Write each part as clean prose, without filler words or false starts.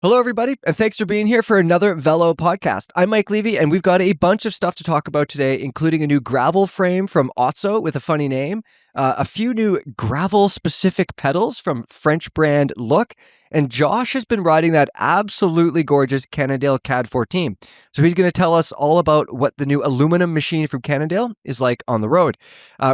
Hello, everybody, and thanks for being here for another Velo podcast. I'm Mike Levy, and we've got a bunch of stuff to talk about today, including a new gravel frame from Otso with a funny name, a few new gravel-specific pedals from French brand Look, and Josh has been riding that absolutely gorgeous Cannondale CAAD14. So he's going to tell us all about what the new aluminum machine from Cannondale is like on the road.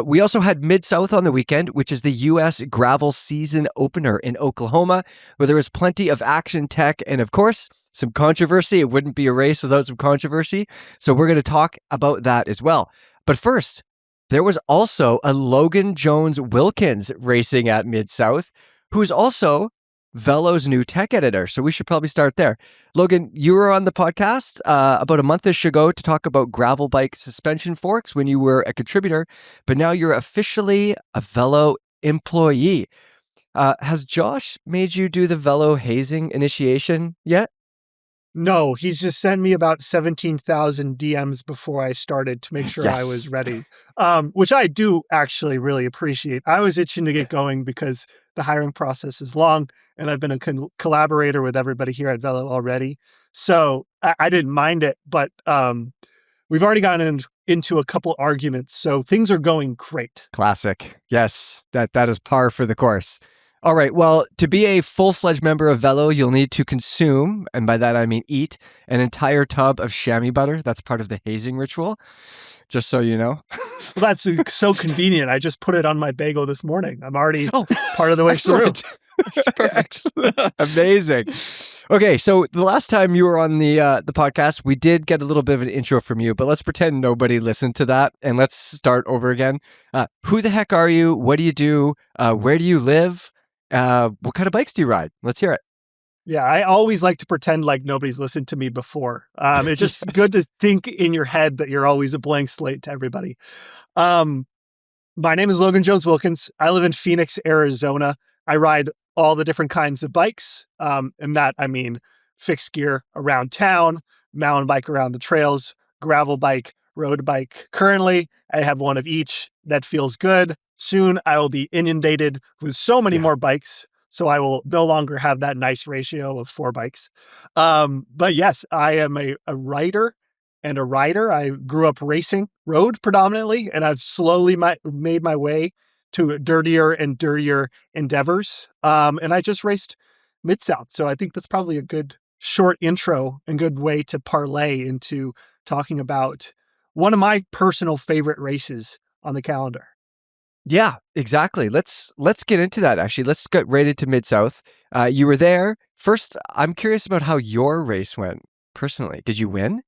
We also had Mid-South on the weekend, which is the U.S. gravel season opener in Oklahoma, where there was plenty of action, tech, and of course, some controversy. It wouldn't be a race without some controversy. So we're going to talk about that as well. But first, there was also a Logan Jones-Wilkins racing at Mid-South, who's also Velo's new tech editor. So we should probably start there. Logan, you were on the podcast about a month-ish ago to talk about gravel bike suspension forks when you were a contributor, but now you're officially a Velo employee. Has Josh made you do the Velo hazing initiation yet? No, he's just sent me about 17,000 DMs before I started to make sure Yes. I was ready, which I do actually really appreciate. I was itching to get going because the hiring process is long, and I've been a collaborator with everybody here at Velo already. So I didn't mind it, but we've already gotten into a couple arguments, so things are going great. Classic. Yes, that is par for the course. All right, well, to be a full-fledged member of Velo, you'll need to consume, and by that I mean eat, an entire tub of chamois butter. That's part of the hazing ritual, just so you know. Well, that's so convenient. I just put it on my bagel this morning. I'm already part of the way through. Excellent. Amazing. Okay, so the last time you were on the podcast, we did get a little bit of an intro from you, but let's pretend nobody listened to that, and let's start over again. Who the heck are you? What do you do? Where do you live? What kind of bikes do you ride? Let's hear it. Yeah, I always like to pretend like nobody's listened to me before. It's just good to think in your head that you're always a blank slate to everybody. My name is Logan Jones-Wilkins. I live in Phoenix, Arizona. I ride all the different kinds of bikes. And that, I mean, fixed gear around town, mountain bike around the trails, gravel bike, road bike. Currently, I have one of each. That feels good. Soon, I will be inundated with so many more bikes, so I will no longer have that nice ratio of 4 bikes. But yes, I am a rider and a rider. I grew up racing road predominantly, and I've slowly made my way to dirtier and dirtier endeavors. And I just raced Mid-South, so I think that's probably a good short intro and good way to parlay into talking about one of my personal favorite races on the calendar. Yeah, exactly. Let's get into that, actually. Let's get right into Mid-South. You were there. First, I'm curious about how your race went personally. Did you win?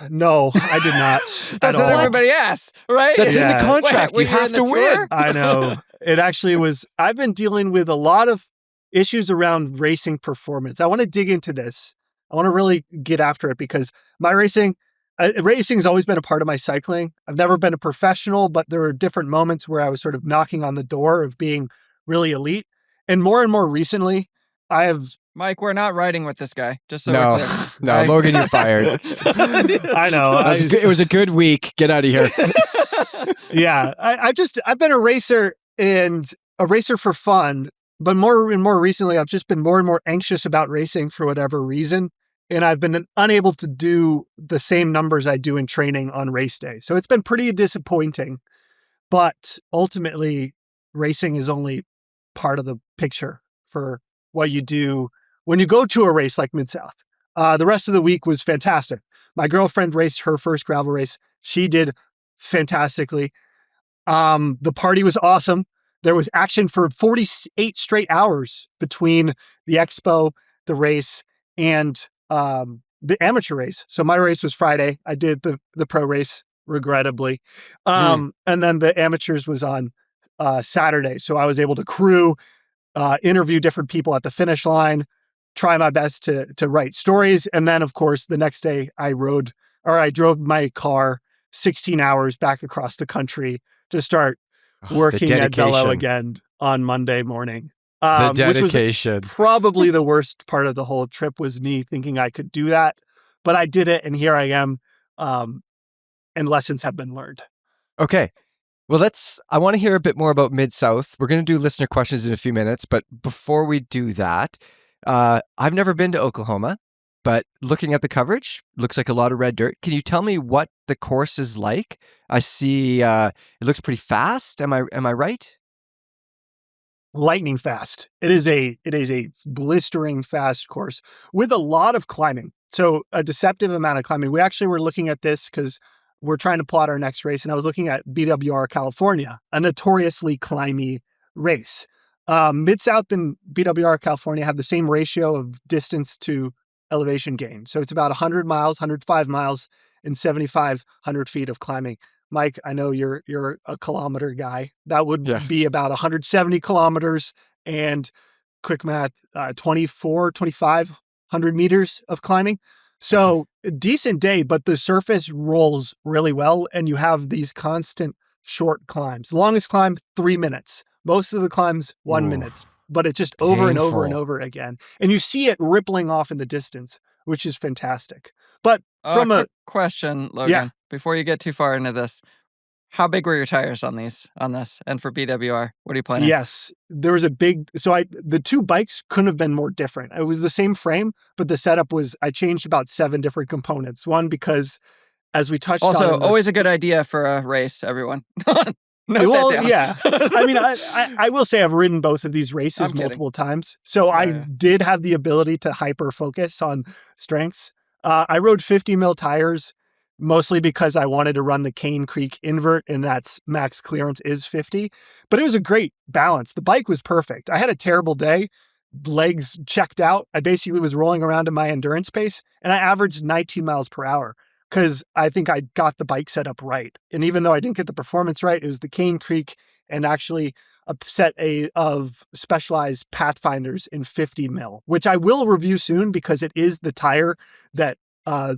No, I did not. That's what everybody asks, right? That's in the contract. Wait, you have to win. I know. It actually was. I've been dealing with a lot of issues around racing performance. I want to dig into this. I want to really get after it because my racing has always been a part of my cycling. I've never been a professional, but there were different moments where I was sort of knocking on the door of being really elite. And more recently, I have... Mike, we're not riding with this guy, just so we're clear. No, Logan, you're fired. I know. It was a good week. Get out of here. Yeah, I've been a racer and a racer for fun, but more and more recently, I've just been more and more anxious about racing for whatever reason. And I've been unable to do the same numbers I do in training on race day. So it's been pretty disappointing, but ultimately racing is only part of the picture for what you do when you go to a race like Mid-South. The rest of the week was fantastic. My girlfriend raced her first gravel race. She did fantastically. The party was awesome. There was action for 48 straight hours between the expo, the race, and the amateur race. So my race was Friday. I did the pro race, regrettably. And then the amateurs was on Saturday. So I was able to crew, interview different people at the finish line, try my best to write stories. And then, of course, the next day I drove my car 16 hours back across the country to start working at Velo again on Monday morning. The dedication. Which was probably the worst part of the whole trip was me thinking I could do that, but I did it, and here I am, and lessons have been learned. Okay. Well, I want to hear a bit more about Mid-South. We're going to do listener questions in a few minutes, but before we do that, I've never been to Oklahoma, but looking at the coverage, looks like a lot of red dirt. Can you tell me what the course is like? I see it looks pretty fast. Am I right? Lightning fast. It is a blistering fast course with a lot of climbing. So a deceptive amount of climbing. We actually were looking at this because we're trying to plot our next race, and I was looking at BWR California, a notoriously climby race. Mid-South and BWR California have the same ratio of distance to elevation gain. So it's about 100 miles, 105 miles, and 7,500 feet of climbing. Mike, I know you're a kilometer guy. That Yeah. would be about 170 kilometers and quick math, 2,500 meters of climbing. So a decent day, but the surface rolls really well, and you have these constant short climbs. The longest climb, 3 minutes. Most of the climbs, 1 Ooh, minute, but it's just over and over and painful. over again. And you see it rippling off in the distance, which is fantastic. But from Quick question, yeah, Logan, before you get too far into this. How big were your tires on this? And for BWR, what are you planning? yes, there was a big, the two bikes couldn't have been more different. It was the same frame, but the setup was, I changed about 7 different components. One, because as we touched on Also, in this, always a good idea for a race, everyone. Note well, that down. yeah. I mean, I will say I've ridden both of these races I'm kidding. multiple times. So I Yeah. did have the ability to hyper focus on strengths. I rode 50 mil tires mostly because I wanted to run the Cane Creek invert, and that's max clearance is 50. But it was a great balance. The bike was perfect. I had a terrible day. Legs checked out. I basically was rolling around in my endurance pace, and I averaged 19 miles per hour, because I think I got the bike set up right. And even though I didn't get the performance right, it was the Cane Creek and actually a set of Specialized Pathfinders in 50 mil, which I will review soon because it is the tire that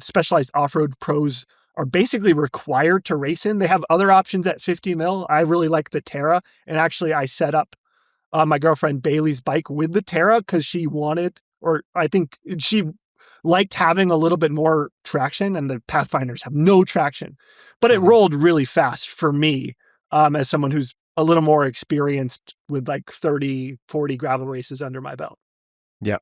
Specialized Off-Road pros are basically required to race in. They have other options at 50 mil. I really like the Terra. And actually I set up my girlfriend Bailey's bike with the Terra because she wanted, or I think she liked having a little bit more traction, and the Pathfinders have no traction, but it rolled really fast for me as someone who's a little more experienced with like 30, 40 gravel races under my belt. Yeah.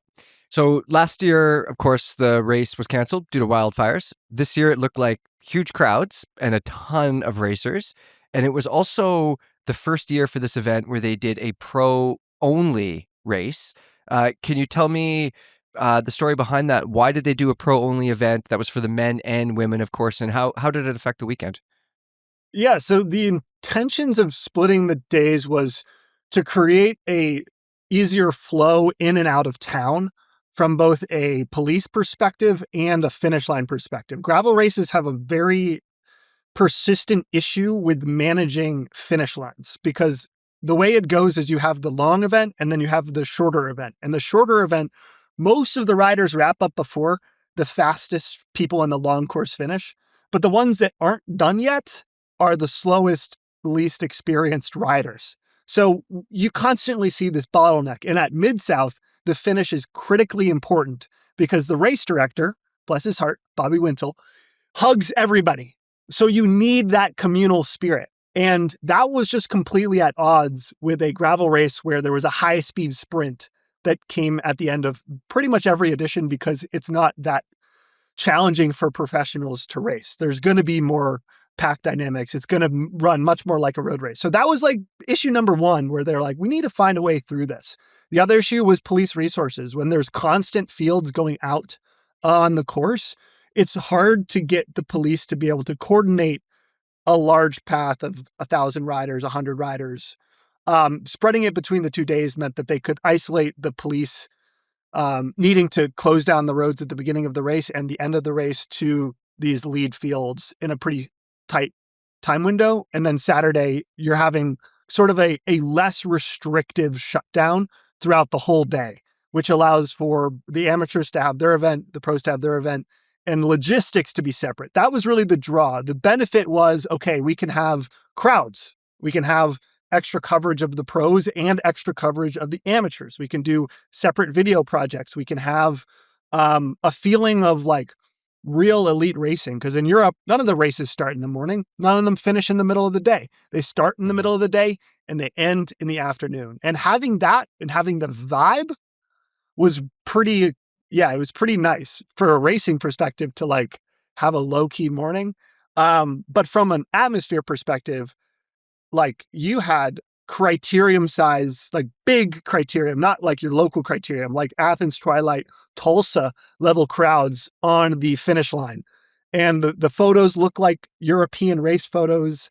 So last year, of course, the race was canceled due to wildfires. This year, it looked like huge crowds and a ton of racers. And it was also the first year for this event where they did a pro-only race. Can you tell me the story behind that? Why did they do a pro-only event that was for the men and women, of course, and how did it affect the weekend? Yeah, so the intentions of splitting the days was to create a easier flow in and out of town from both a police perspective and a finish line perspective. Gravel races have a very persistent issue with managing finish lines, because the way it goes is you have the long event and then you have the shorter event. And the shorter event, most of the riders wrap up before the fastest people in the long course finish. But the ones that aren't done yet are the slowest, least experienced riders. So you constantly see this bottleneck. And at Mid-South, the finish is critically important because the race director, bless his heart, Bobby Wintle, hugs everybody. So you need that communal spirit. And that was just completely at odds with a gravel race where there was a high-speed sprint that came at the end of pretty much every edition, because it's not that challenging for professionals to race. There's going to be more pack dynamics. It's going to run much more like a road race. So that was like issue number one, where they're like, we need to find a way through this. The other issue was police resources. When there's constant fields going out on the course, it's hard to get the police to be able to coordinate a large path of 1,000 riders, 100 riders. Spreading it between the 2 days meant that they could isolate the police needing to close down the roads at the beginning of the race and the end of the race to these lead fields in a pretty tight time window. And then Saturday, you're having sort of a less restrictive shutdown throughout the whole day, which allows for the amateurs to have their event, the pros to have their event, and logistics to be separate. That was really the draw. The benefit was, okay, we can have crowds. We can have extra coverage of the pros and extra coverage of the amateurs. We can do separate video projects. We can have a feeling of like real elite racing. Because in Europe, none of the races start in the morning. None of them finish in the middle of the day. They start in the middle of the day and they end in the afternoon. And having that and having the vibe was pretty, yeah, it was pretty nice for a racing perspective to like have a low key morning. But from an atmosphere perspective, like you had criterium size, like big criterium, not like your local criterium, like Athens, Twilight, Tulsa level crowds on the finish line. And the photos look like European race photos.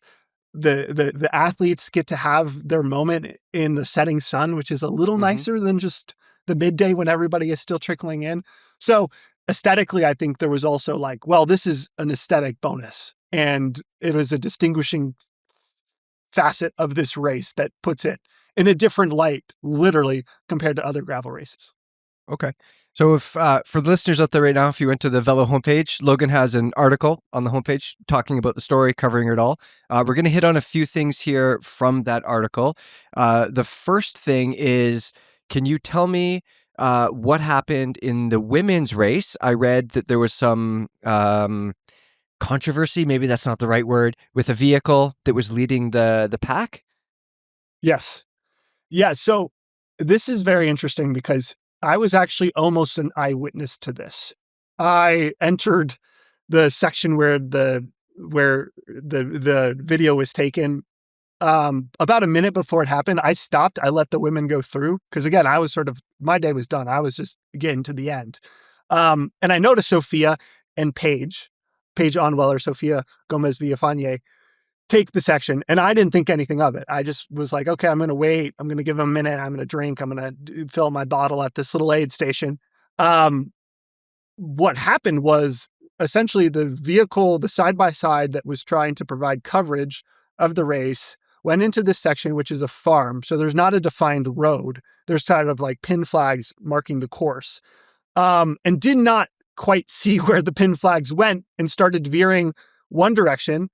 The athletes get to have their moment in the setting sun, which is a little nicer than just the midday when everybody is still trickling in. So aesthetically, I think there was also like, well, this is an aesthetic bonus. And it was a distinguishing facet of this race that puts it in a different light, literally, compared to other gravel races. Okay. So if for the listeners out there right now, if you went to the Velo homepage, Logan has an article on the homepage talking about the story, covering it all. We're going to hit on a few things here from that article. The first thing is, can you tell me what happened in the women's race? I read that there was some controversy, maybe that's not the right word, with a vehicle that was leading the pack. Yes. Yeah. So this is very interesting because I was actually almost an eyewitness to this. I entered the section where the video was taken about a minute before it happened. I stopped. I let the women go through because again, I was sort of, my day was done. I was just getting to the end. And I noticed Sophia and Paige Onweller, Sophia Gomez Villafane, take the section. And I didn't think anything of it. I just was like, okay, I'm going to wait. I'm going to give them a minute. I'm going to drink. I'm going to fill my bottle at this little aid station. What happened was essentially the vehicle, the side-by-side that was trying to provide coverage of the race went into this section, which is a farm. So there's not a defined road. There's kind of like pin flags marking the course, and did not quite see where the pin flags went and started veering one direction.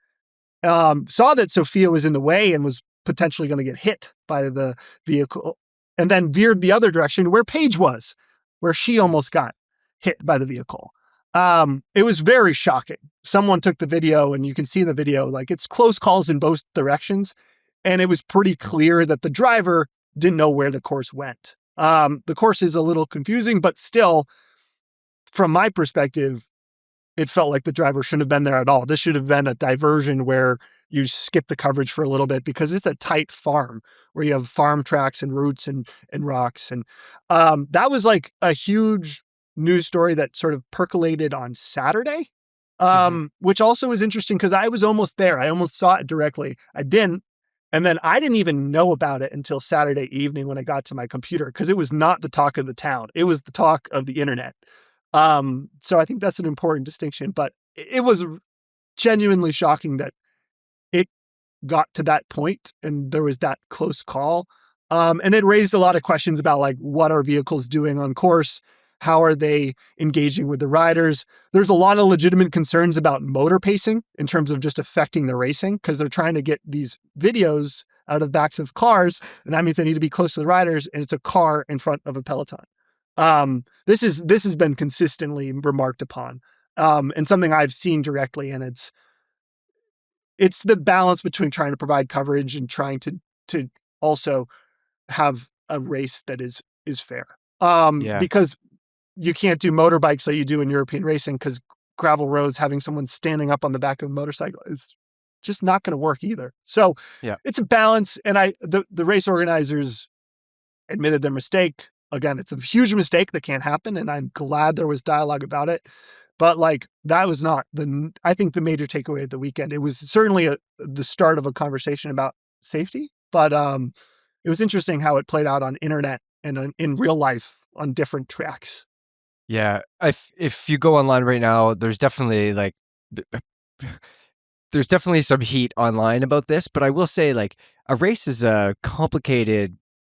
Saw that Sophia was in the way and was potentially going to get hit by the vehicle, and then veered the other direction where Paige was, where she almost got hit by the vehicle. It was very shocking. Someone took the video and you can see the video, like it's close calls in both directions. And it was pretty clear that the driver didn't know where the course went. The course is a little confusing, but still, from my perspective, it felt like the driver shouldn't have been there at all. This should have been a diversion where you skip the coverage for a little bit because it's a tight farm where you have farm tracks and roots and rocks. And that was like a huge news story that sort of percolated on Saturday, which also was interesting because I was almost there. I almost saw it directly. I didn't. And then I didn't even know about it until Saturday evening when I got to my computer because it was not the talk of the town. It was the talk of the internet. So I think that's an important distinction, but it was genuinely shocking that it got to that point and there was that close call. And it raised a lot of questions about like, what are vehicles doing on course? How are they engaging with the riders? There's a lot of legitimate concerns about motor pacing in terms of just affecting the racing because they're trying to get these videos out of backs of cars. And that means they need to be close to the riders and it's a car in front of a peloton. This has been consistently remarked upon, and something I've seen directly. And it's the balance between trying to provide coverage and trying to also have a race that is fair. Because you can't do motorbikes like you do in European racing because gravel roads, having someone standing up on the back of a motorcycle is just not going to work either. So it's a balance. And the race organizers admitted their mistake. Again, it's a huge mistake that can't happen. And I'm glad there was dialogue about it. But like, that was not I think the major takeaway of the weekend. It was certainly the start of a conversation about safety, but it was interesting how it played out on internet and in real life on different tracks. Yeah, if you go online right now, there's definitely some heat online about this, but I will say like a race is a complicated,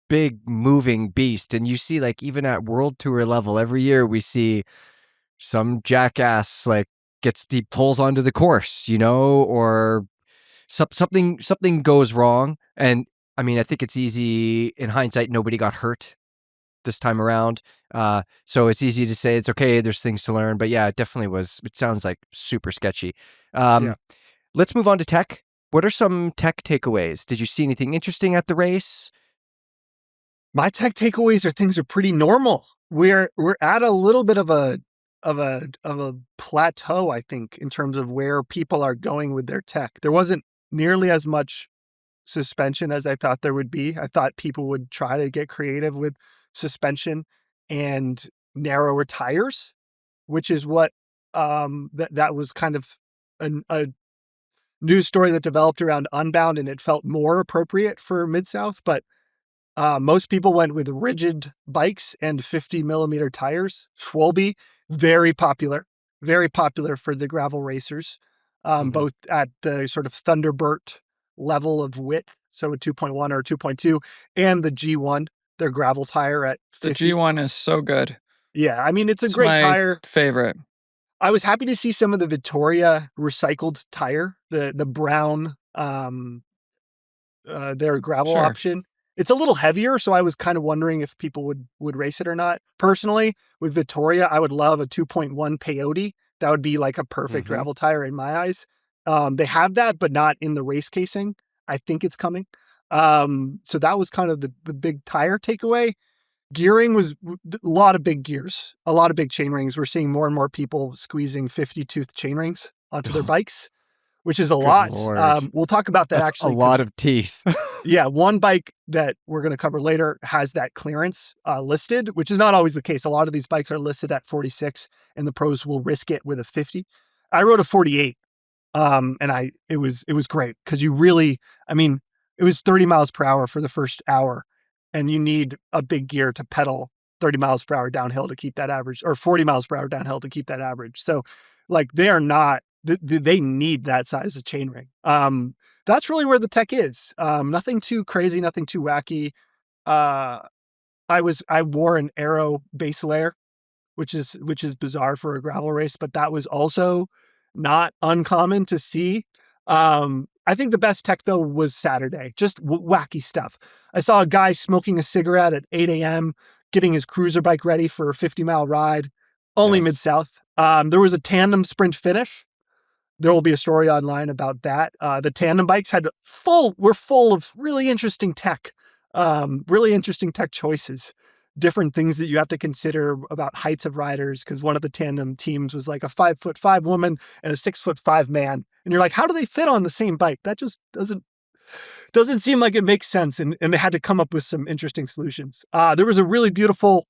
big moving beast. And you see like even at World Tour level, every year we see some jackass like gets deep pulls onto the course, or something goes wrong. And I mean, I think it's easy in hindsight, nobody got hurt this time around. So it's easy to say it's okay, there's things to learn, but yeah, it definitely it sounds like super sketchy. Let's move on to tech. What are some tech takeaways? Did you see anything interesting at the race? My tech takeaways are things are pretty normal. we're at a little bit of a plateau, I think, in terms of where people are going with their tech. There wasn't nearly as much suspension as I thought there would be. I thought people would try to get creative with suspension and narrower tires, which is what that was kind of a news story that developed around Unbound, and it felt more appropriate for Mid-South. But most people went with rigid bikes and 50 millimeter tires. Schwalbe, very popular for the gravel racers, both at the sort of Thunderbird level of width, so a 2.1 or 2.2, and the G1, their gravel tire at 50. The G1 is so good. Yeah, I mean, it's a It's great my tire. favorite. I was happy to see some of the Vittoria recycled tire, the brown, their gravel Sure. option. It's a little heavier, so I was kind of wondering if people would race it or not. Personally, with Vittoria, I would love a 2.1 peyote. That would be like a perfect gravel tire in my eyes. They have that, but not in the race casing. I think it's coming. So that was kind of the big tire takeaway. Gearing was a lot of big gears, a lot of big chain rings. We're seeing more and more people squeezing 50-tooth chain rings onto their bikes, which is a lot. Lord. We'll talk about that. That's actually. a lot of teeth. Yeah, one bike that we're going to cover later has that clearance listed, which is not always the case. A lot of these bikes are listed at 46, and the pros will risk it with a 50. I rode a 48, and it was great because it was 30 miles per hour for the first hour, and you need a big gear to pedal 30 miles per hour downhill to keep that average, or 40 miles per hour downhill to keep that average. So, like, they need that size of chainring. That's really where the tech is. Nothing too crazy, nothing too wacky. I wore an Aero base layer, which is bizarre for a gravel race, but that was also not uncommon to see. I think the best tech though was Saturday, just wacky stuff. I saw a guy smoking a cigarette at 8 a.m., getting his cruiser bike ready for a 50-mile ride, only Yes. Mid-South. There was a tandem sprint finish. There will be a story online about that. The tandem bikes were full of really interesting tech choices, different things that you have to consider about heights of riders. Because one of the tandem teams was like a 5'5" woman and a 6'5" man, and you're like, how do they fit on the same bike? That just doesn't seem like it makes sense. And they had to come up with some interesting solutions. There was a really beautiful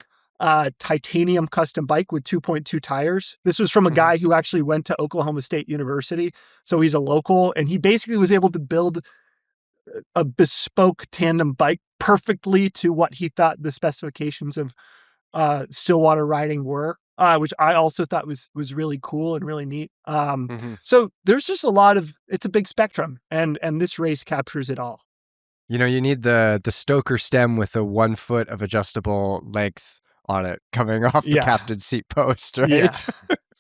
titanium custom bike with 2.2 tires. This was from a guy who actually went to Oklahoma State University. So he's a local, and he basically was able to build a bespoke tandem bike perfectly to what he thought the specifications of stillwater riding were, which I also thought was really cool and really neat. So there's just it's a big spectrum, and this race captures it all. You know, you need the Stoker stem with a 1 foot of adjustable length on it coming off the captain's seat post, right? Yeah,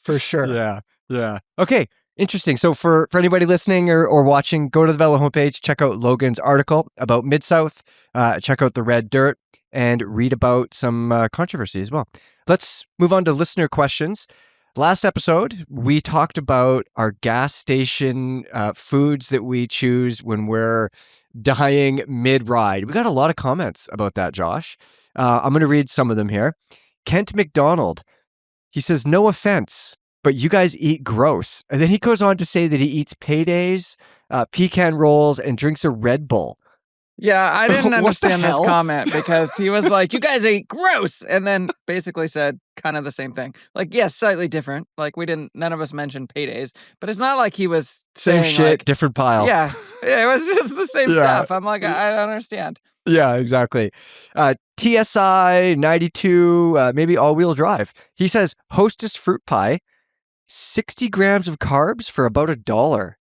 for sure. Yeah. Okay, interesting. So for anybody listening or watching, go to the Velo homepage, check out Logan's article about Mid-South, check out the red dirt, and read about some controversy as well. Let's move on to listener questions. Last episode, we talked about our gas station foods that we choose when we're dying mid-ride. We got a lot of comments about that, Josh. I'm going to read some of them here. Kent McDonald, he says, no offense, but you guys eat gross. And then he goes on to say that he eats paydays, pecan rolls, and drinks a Red Bull. Yeah, I didn't What the understand this hell? comment because he was like, you guys eat gross. And then basically said kind of the same thing. Like, yes, slightly different. Like, none of us mentioned paydays, but it's not like he was Same saying, shit, like, different pile. Yeah, it was just the same stuff. I'm like, I don't understand. Yeah, exactly. TSI 92, maybe all-wheel drive. He says, Hostess fruit pie, 60 grams of carbs for about $1.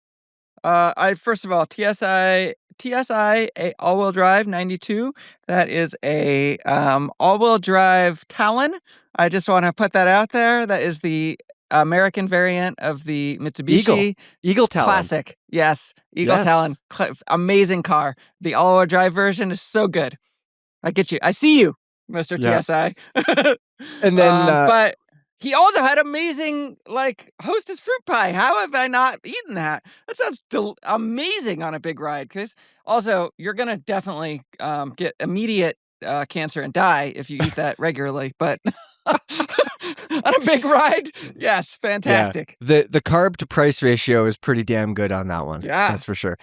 First of all, TSI a all-wheel drive 92. That is a all-wheel drive Talon. I just want to put that out there. That is the American variant of the Mitsubishi Eagle Talon. Classic. Yes, Eagle Yes. Talon. Amazing car. The all-wheel drive version is so good. I get you. I see you, Mr. Yeah. TSI. And then but he also had amazing, like, Hostess fruit pie. How have I not eaten that? That sounds amazing on a big ride. Because also, you're going to definitely get immediate cancer and die if you eat that regularly. But on a big ride, yes, fantastic. Yeah. The carb to price ratio is pretty damn good on that one. Yeah. That's for sure.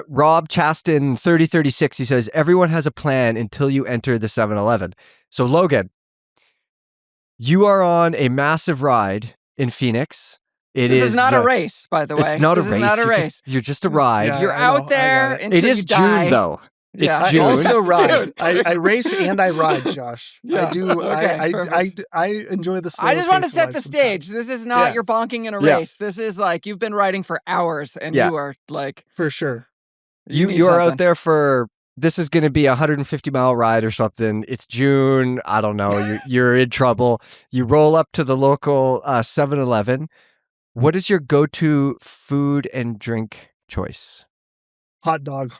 Rob Chaston 3036, he says, everyone has a plan until you enter the 7-Eleven. So Logan, you are on a massive ride in Phoenix. This is not a race, by the way. It's not a race. This is not a race. You're just a ride. Yeah, You're out there until It is you die. June, though. Yeah. It's June. I also Yes, ride. dude. I race and I ride, Josh. Yeah. I do. Okay, I enjoy the. I just want to slower set pace the of life sometimes. stage. This is not Yeah. you're bonking in a Yeah. race. This is like you've been riding for hours and Yeah. you are like For sure. need You are something. out there for, this is going to be a 150-mile ride or something. It's June. I don't know. You're in trouble. You roll up to the local 7-Eleven. What is your go-to food and drink choice? Hot dog.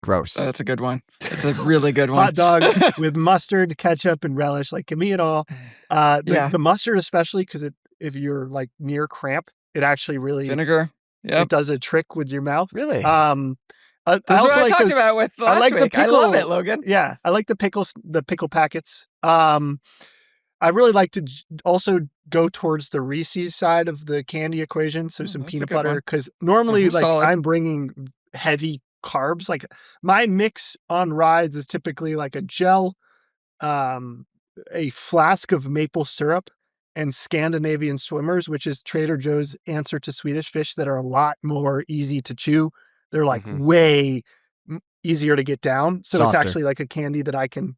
Gross. That's a good one. It's a really good one. Hot dog with mustard, ketchup, and relish. Like, give me it all. The mustard, especially because if you're like near cramp, it actually really Vinegar. Yep. it does a trick with your mouth. Really? This is what I talked about with last like the week. I love pickle- it, Logan. Yeah, I like the pickle packets. I really like to also go towards the Reese's side of the candy equation. So some that's a peanut good butter, one. because normally like Solid. I'm bringing heavy carbs. Like my mix on rides is typically like a gel, a flask of maple syrup, and Scandinavian swimmers, which is Trader Joe's answer to Swedish fish that are a lot more easy to chew. They're like Mhm. way easier to get down. So Softer. it's actually like a candy that I can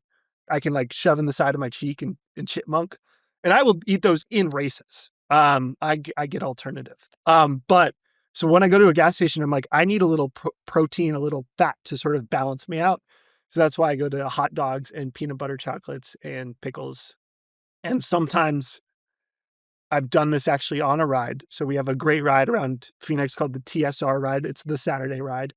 like shove in the side of my cheek and chipmunk. And I will eat those in races. I get alternative. But so when I go to a gas station, I'm like, I need a little protein, a little fat to sort of balance me out. So that's why I go to hot dogs and peanut butter chocolates and pickles. And sometimes I've done this actually on a ride. So we have a great ride around Phoenix called the TSR ride. It's the Saturday ride.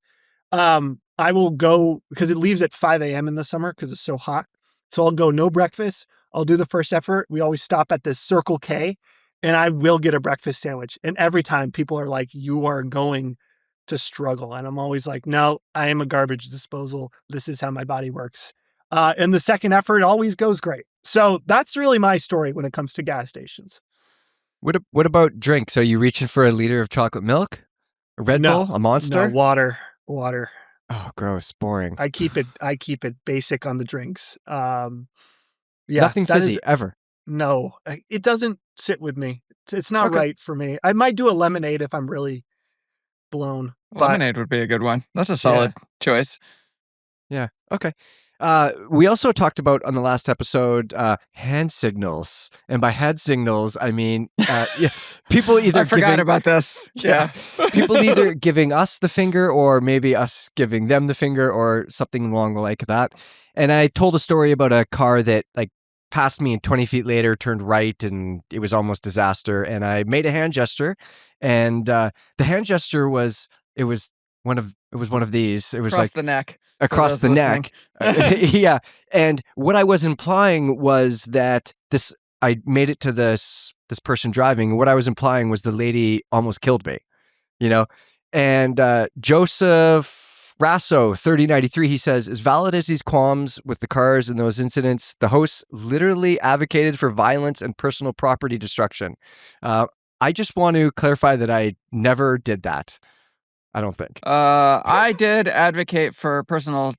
I will go because it leaves at 5 a.m. in the summer because it's so hot. So I'll go no breakfast. I'll do the first effort. We always stop at this Circle K and I will get a breakfast sandwich. And every time people are like, you are going to struggle. And I'm always like, no, I am a garbage disposal. This is how my body works. And the second effort always goes great. So that's really my story when it comes to gas stations. What about drinks? Are you reaching for a liter of chocolate milk? A Red No. Bull? A Monster? No, water. Oh, gross. Boring. I keep it basic on the drinks. Yeah, Nothing that fizzy, is- ever. no, it doesn't sit with me. It's not Okay. right for me. I might do a lemonade if I'm really blown. But Lemonade would be a good one. That's a solid choice. Yeah. Okay. We also talked about on the last episode hand signals, and by hand signals I mean people either I forgot giving, about this. Yeah. people either giving us the finger or maybe us giving them the finger or something along the like that. And I told a story about a car that like passed me and 20 feet later turned right and it was almost disaster. And I made a hand gesture, and the hand gesture was one of these. It was Across like the neck. for across those the listening. neck. Yeah. And what I was implying was that I made it to this person driving. What I was implying was the lady almost killed me, And Joseph Rasso 3093, he says, as valid as these qualms with the cars and those incidents, the hosts literally advocated for violence and personal property destruction. I just want to clarify that I never did that. I don't think. I did advocate for personal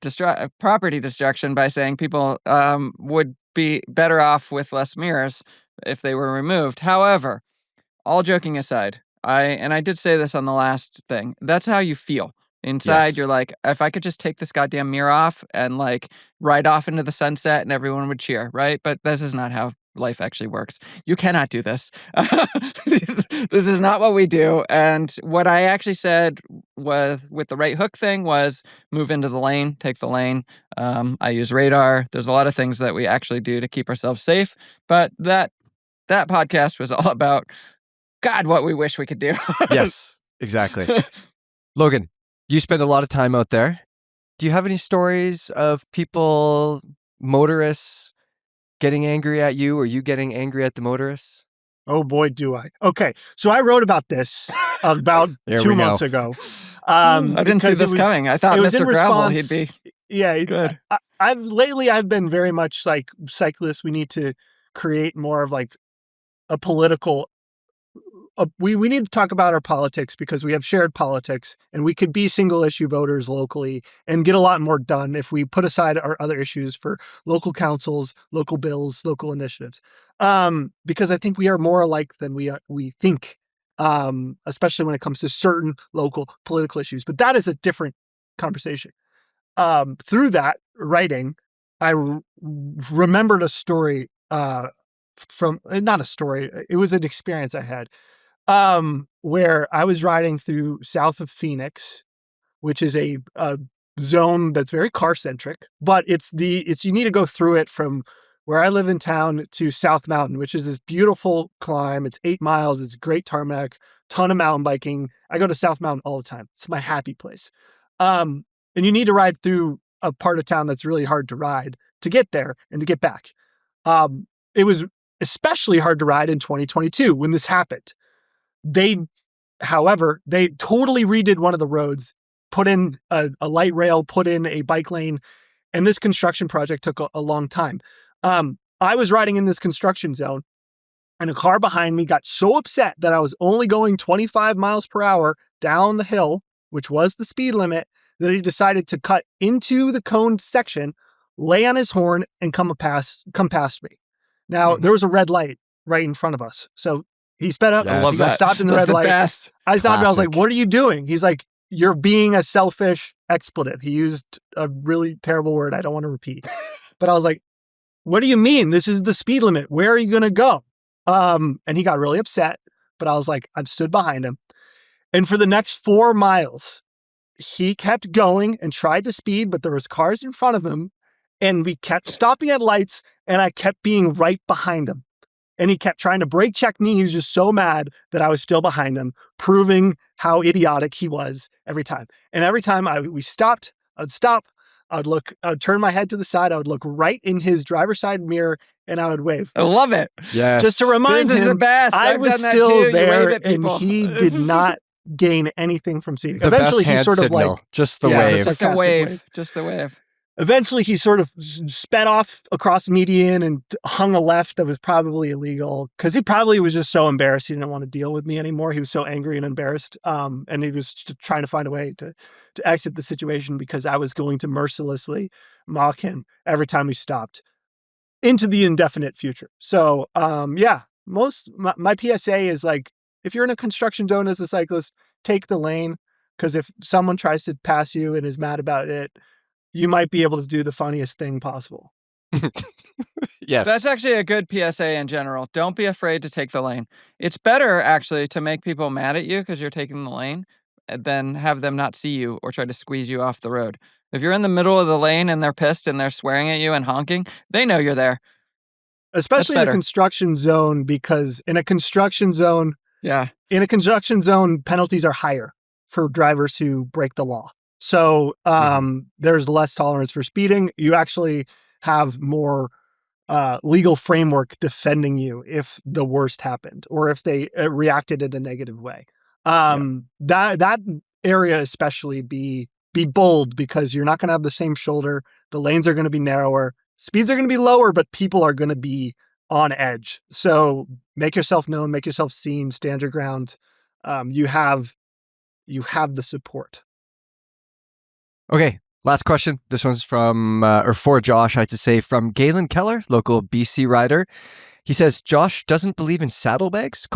property destruction by saying people would be better off with less mirrors if they were removed. However, all joking aside, I did say this on the last thing. That's how you feel. Inside, Yes. you're like, if I could just take this goddamn mirror off and like ride off into the sunset and everyone would cheer, right? But this is not how life actually works. You cannot do this. This is not what we do. And what I actually said with the right hook thing was move into the lane, take the lane. I use radar. There's a lot of things that we actually do to keep ourselves safe. But that podcast was all about, God, what we wish we could do. Yes, exactly. Logan, you spend a lot of time out there. Do you have any stories of people, motorists, getting angry at you or you getting angry at the motorists? oh boy, do I. Okay, so I wrote about this about There 2 we go. months ago. I didn't see because this coming. I thought it was Mr. in Gravel, response. he'd be Yeah, good. I've been very much like cyclists. We need to create more of like a political. We need to talk about our politics because we have shared politics, and we could be single issue voters locally and get a lot more done if we put aside our other issues for local councils, local bills, local initiatives. Because I think we are more alike than we think, especially when it comes to certain local political issues. But that is a different conversation. Through that writing, I remembered a story from not a story. It was an experience I had where I was riding through south of Phoenix, which is a zone that's very car centric, but you need to go through it from where I live in town to South Mountain, which is this beautiful climb. It's 8 miles. It's great tarmac, ton of mountain biking. I go to South Mountain all the time. It's my happy place. And you need to ride through a part of town that's really hard to ride to get there and to get back. It was especially hard to ride in 2022 when this happened. However, they totally redid one of the roads, put in a light rail, put in a bike lane, and this construction project took a long time. I was riding in this construction zone, and a car behind me got so upset that I was only going 25 miles per hour down the hill, which was the speed limit, that he decided to cut into the cone section, lay on his horn, and come past me. Now, there was a red light right in front of us, so he sped up. Yes. He got stopped in the red light. Best. I stopped and I was like, Classic. what are you doing? He's like, you're being a selfish expletive. He used a really terrible word I don't want to repeat. But I was like, what do you mean? This is the speed limit. Where are you going to go? And he got really upset. But I was like, I've stood behind him. And for the next 4 miles, he kept going and tried to speed, but there was cars in front of him. And we kept stopping at lights, and I kept being right behind him. And he kept trying to brake check me. He was just so mad that I was still behind him, proving how idiotic he was every time. And every time we stopped, I'd stop. I'd turn my head to the side. I would look right in his driver's side mirror, and I would wave. I love it. Yes. Just to remind This is the him best. I I've was done that still too. You there, wave at and people. he did not gain anything from seeing it. the Eventually, best he hand sort of signal. like, Just the Yeah, wave. the Just a sarcastic wave. wave. Just a wave. Eventually, he sort of sped off across the median and hung a left that was probably illegal because he probably was just so embarrassed he didn't want to deal with me anymore. He was so angry and embarrassed, and he was trying to find a way to exit the situation because I was going to mercilessly mock him every time we stopped into the indefinite future. So, yeah, my PSA is like, if you're in a construction zone as a cyclist, take the lane because if someone tries to pass you and is mad about it, you might be able to do the funniest thing possible. Yes. That's actually a good PSA in general. Don't be afraid to take the lane. It's better, actually, to make people mad at you because you're taking the lane than have them not see you or try to squeeze you off the road. If you're in the middle of the lane and they're pissed and they're swearing at you and honking, they know you're there. Especially in a better. construction zone, because in a construction zone, Yeah. penalties are higher for drivers who break the law. So there's less tolerance for speeding. You actually have more legal framework defending you if the worst happened or if they reacted in a negative way. That area especially be bold because you're not going to have the same shoulder. The lanes are going to be narrower. Speeds are going to be lower, but people are going to be on edge. So make yourself known, make yourself seen, stand your ground. You have the support. Okay, last question. This one's from, or for Josh, I have to say, from Galen Keller, local BC rider. He says, Josh doesn't believe in saddlebags, ?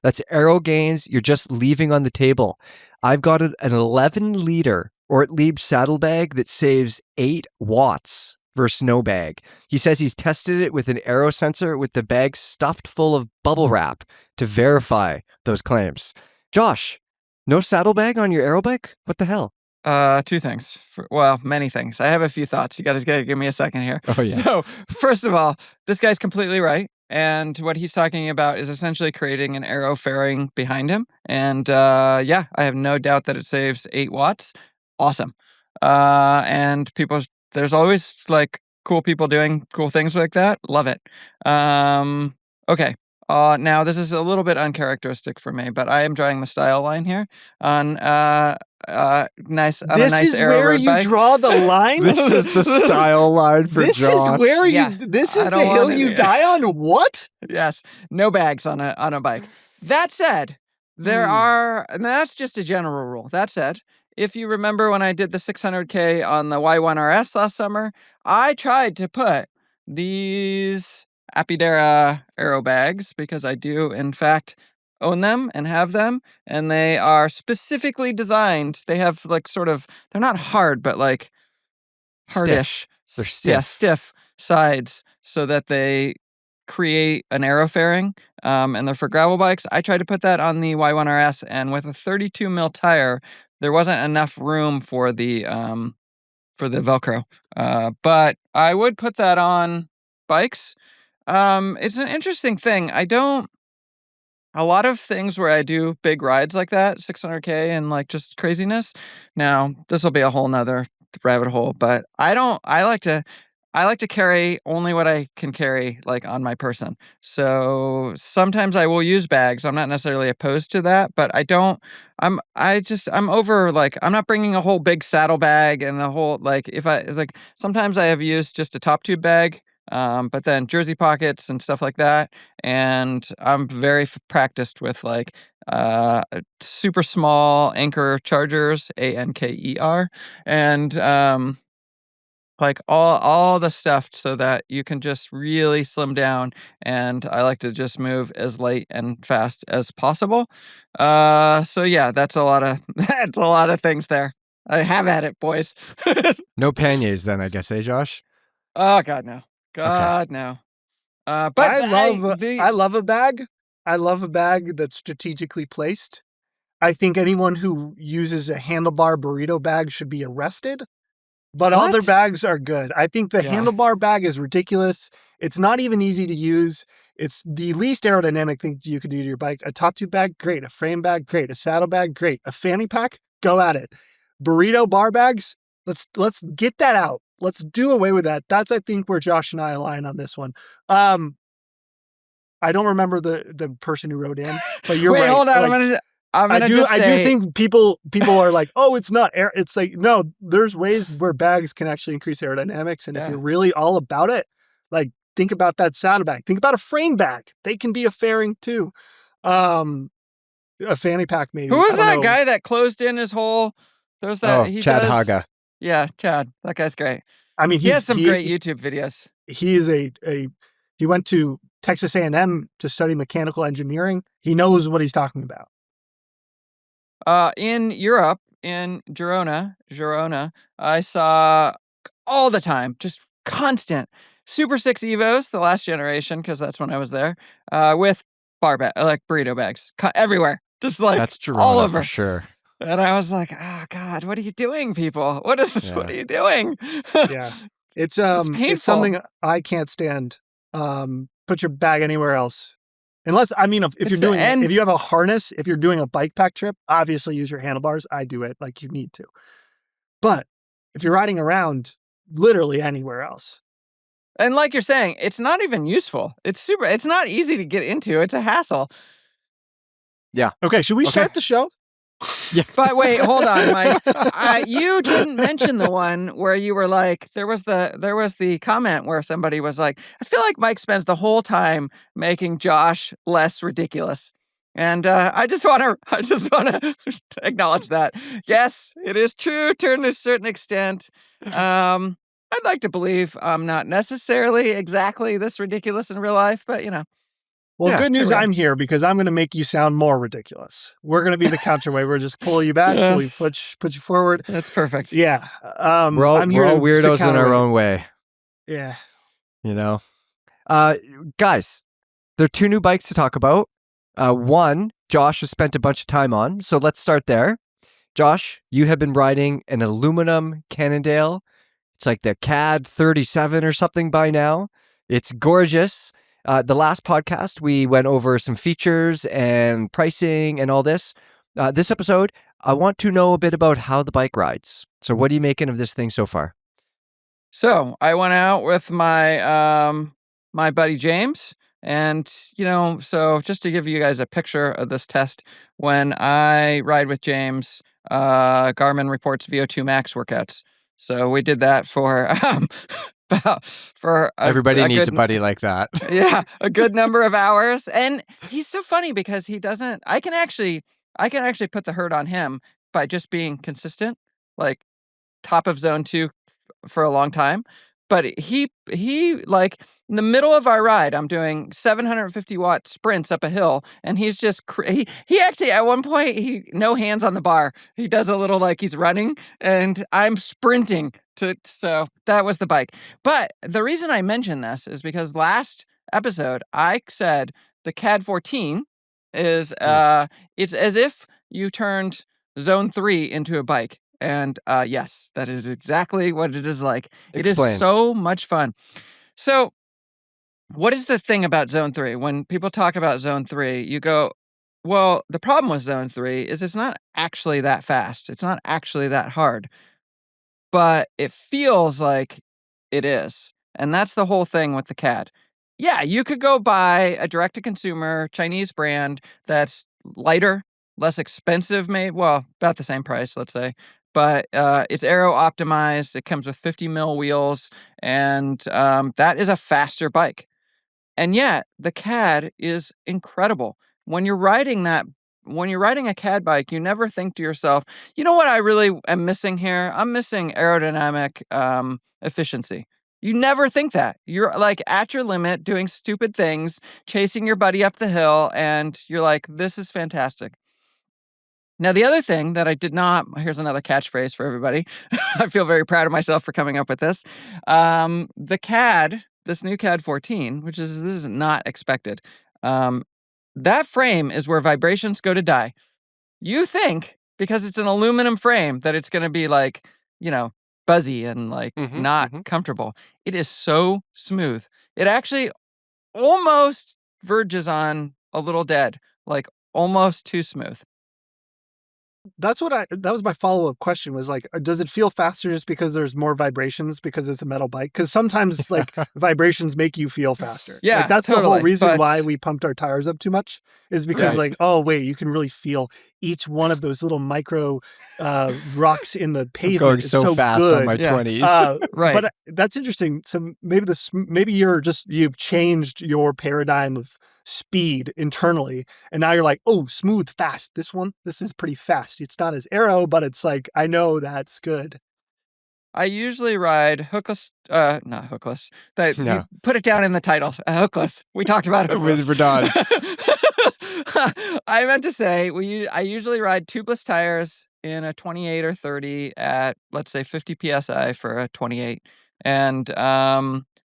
That's aero gains you're just leaving on the table. I've got an 11-liter Ortlieb saddlebag that saves 8 watts versus no bag. He says he's tested it with an aero sensor with the bag stuffed full of bubble wrap to verify those claims. Josh, no saddlebag on your aero bike? What the hell? 2 things. Many things. I have a few thoughts. You guys gotta give me a second here. Oh, yeah. So, first of all, this guy's completely right. And what he's talking about is essentially creating an aero fairing behind him. And I have no doubt that it saves 8 watts. Awesome. And there's always like cool people doing cool things like that. Love it. Okay. Now this is a little bit uncharacteristic for me, but I am drawing the style line here on nice on a This nice is aero where road you bike. draw the line. This is the style line for This Josh. is where Yeah. you. This I is the don't hill want you any- die on. What? Yes, no bags on a bike. That said, there are, and that's just a general rule. That said, if you remember when I did the 600K on the Y1RS last summer, I tried to put these Apidera aero bags because I do, in fact, own them and have them, and they are specifically designed. They have like sort of, they're not hard, but like hardish. They're Yeah, stiff. stiff sides so that they create an aero fairing, and they're for gravel bikes. I tried to put that on the Y1RS, and with a 32 mil tire, there wasn't enough room for the Velcro. But I would put that on bikes. It's an interesting thing. A lot of things where I do big rides like that, 600K and like just craziness. Now, this will be a whole nother rabbit hole, but I like to carry only what I can carry like on my person. So sometimes I will use bags. I'm not necessarily opposed to that, but I'm over like I'm not bringing a whole big saddle bag and a whole like it's like sometimes I have used just a top tube bag. But then jersey pockets and stuff like that. And I'm very practiced with like super small anchor chargers, ANKER, and like all the stuff so that you can just really slim down. And I like to just move as light and fast as possible. So yeah, that's a lot of that's a lot of things there. I have at it, boys. No panniers then, I guess, eh, Josh? Oh God, no. God, no. But I love a bag. I love a bag that's strategically placed. I think anyone who uses a handlebar burrito bag should be arrested. But all their What? bags are good. I think the Yeah. handlebar bag is ridiculous. It's not even easy to use. It's the least aerodynamic thing you could do to your bike. A top tube bag, great. A frame bag, great. A saddle bag, great. A fanny pack, go at it. Burrito bar bags, let's get that out. Let's do away with that. That's, I think, where Josh and I align on this one. I don't remember the person who wrote in, but you're Wait, right. hold on. Like, I do think people are like, oh, it's not air. It's like, no, there's ways where bags can actually increase aerodynamics. And if Yeah. you're really all about it, like think about that saddle bag. Think about a frame bag. They can be a fairing too. A fanny pack maybe. Who was I don't that know. guy that closed in his hole? There's that Chad Haga. Yeah, Chad. That guy's great. I mean, He has some great YouTube videos. He is he went to Texas A&M to study mechanical engineering. He knows what he's talking about. In Europe, in Girona, I saw all the time, just constant Super 6 Evos, the last generation, because that's when I was there, with like burrito bags everywhere, just like That's Girona all over. for sure. And I was like, oh God, what are you doing, people? What are you doing? Yeah. It's painful. it's something I can't stand. Put your bag anywhere else. Unless, I mean, if you have a harness, if you're doing a bike pack trip, obviously use your handlebars. I do it like you need to. But if you're riding around, literally anywhere else. And like you're saying, it's not even useful. It's not easy to get into. It's a hassle. Okay, should we start the show? Yeah. But wait, hold on, Mike. You didn't mention the one where you were like, there was the comment where somebody was like, I feel like Mike spends the whole time making Josh less ridiculous. And I just want to acknowledge that. Yes, it is true to a certain extent. I'd like to believe I'm not necessarily exactly this ridiculous in real life, but Well, Yeah, good news, here we are. I'm here because I'm going to make you sound more ridiculous. We're going to be the counterweight. We're just pull you back, Yes. put you forward. That's perfect. Yeah. We're all, I'm here we're all to weirdos in our counterweight. own way, Yeah. you know? Guys, there are two new bikes to talk about. One, Josh has spent a bunch of time on, so let's start there. Josh, you have been riding an aluminum Cannondale. It's like the CAAD14 or something by now. It's gorgeous. The last podcast, we went over some features and pricing and all this. This episode, I want to know a bit about how the bike rides. So what are you making of this thing so far? So I went out with my my buddy James, And, so just to give you guys a picture of this test, when I ride with James, Garmin reports VO2 max workouts. So we did that for Everybody needs a good, buddy like that. yeah, a good number of hours. And he's so funny because he doesn't. I can actually put the hurt on him by just being consistent, like top of zone 2 for a long time. But he like in the middle of our ride, I'm doing 750-watt sprints up a hill, and he's just he actually at one point no hands on the bar. He does a little like he's running, and I'm sprinting so that was the bike. But the reason I mention this is because last episode I said the CAAD14 is it's as if you turned Zone 3 into a bike. And yes, that is exactly what it is like. It is Explain. so much fun. So what is the thing about Zone 3? When people talk about Zone 3, you go, well, the problem with Zone 3 is it's not actually that fast. It's not actually that hard. But it feels like it is. And that's the whole thing with the CAD. Yeah, you could go buy a direct-to-consumer Chinese brand that's lighter, less expensive, about the same price, let's say. But it's aero optimized. It comes with 50 mil wheels, and that is a faster bike. And yet, the CAD is incredible. When you're riding a CAD bike, you never think to yourself, you know what I really am missing here? I'm missing aerodynamic efficiency. You never think that. You're like at your limit, doing stupid things, chasing your buddy up the hill, and you're like, this is fantastic. Now, the other thing that I did not, here's another catchphrase for everybody. I feel very proud of myself for coming up with this. The CAD, this new CAAD14, this is not expected. That frame is where vibrations go to die. You think, because it's an aluminum frame, that it's going to be like, buzzy and like not comfortable. It is so smooth. It actually almost verges on a little dead, like almost too smooth. That was my follow-up question was like, does it feel faster just because there's more vibrations because it's a metal bike? Because sometimes like vibrations make you feel faster. Yeah, like, that's totally, the whole reason why we pumped our tires up too much is because like, oh wait, you can really feel each one of those little micro rocks in the pavement. Going It's so fast good. on my 20s. Right. But that's interesting. So maybe you've changed your paradigm of speed internally, and now you're like, oh, smooth, fast. This is pretty fast. It's not as aero, but it's like, I know that's good. I usually ride hookless, not hookless. No. You put it down in the title, hookless. We talked about hookless. We're done. I meant to say, I usually ride tubeless tires in a 28 or 30 at, let's say, 50 PSI for a 28. And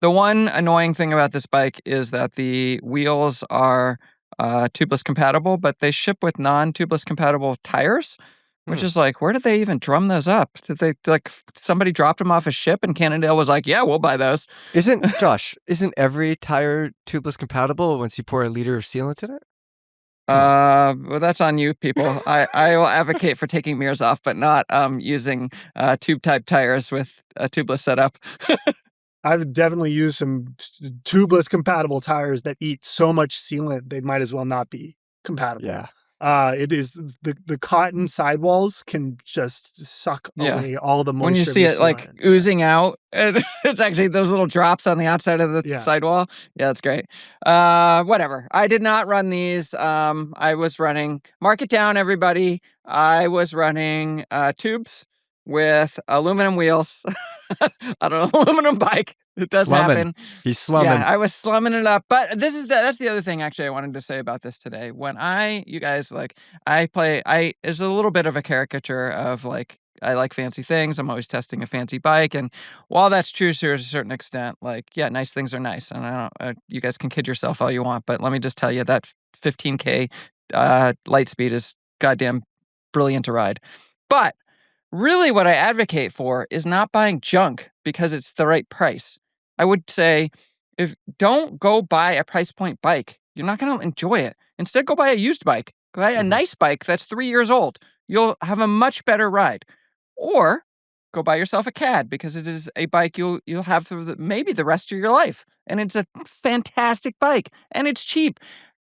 the one annoying thing about this bike is that the wheels are tubeless compatible, but they ship with non-tubeless compatible tires, which is like, where did they even drum those up? Did they, like, somebody dropped them off a ship and Cannondale was like, yeah, we'll buy those? Isn't every tire tubeless compatible once you pour a liter of sealant in it? Well, that's on you, people. I will advocate for taking mirrors off, but not using tube-type tires with a tubeless setup. I've definitely used some tubeless compatible tires that eat so much sealant they might as well not be compatible. Yeah. It is the cotton sidewalls can just suck away all the moisture. When you see it like oozing out, and it's actually those little drops on the outside of the sidewall. Yeah, that's great. Whatever. I did not run these. I was running, mark it down, everybody. I was running tubes with aluminum wheels on an aluminum bike. It does happen. He's slumming. Yeah, I was slumming it up. But that's the other thing actually I wanted to say about this today. When you guys, like, there's a little bit of a caricature of like, I like fancy things. I'm always testing a fancy bike. And while that's true to a certain extent, like, yeah, nice things are nice. And I don't, you guys can kid yourself all you want, but let me just tell you that 15K light speed is goddamn brilliant to ride. But really what I advocate for is not buying junk because it's the right price. I would say, don't go buy a price point bike. You're not going to enjoy it. Instead, go buy a used bike. Go buy a nice bike that's 3 years old. You'll have a much better ride. Or go buy yourself a CAD, because it is a bike you'll have for maybe the rest of your life. And it's a fantastic bike, and it's cheap.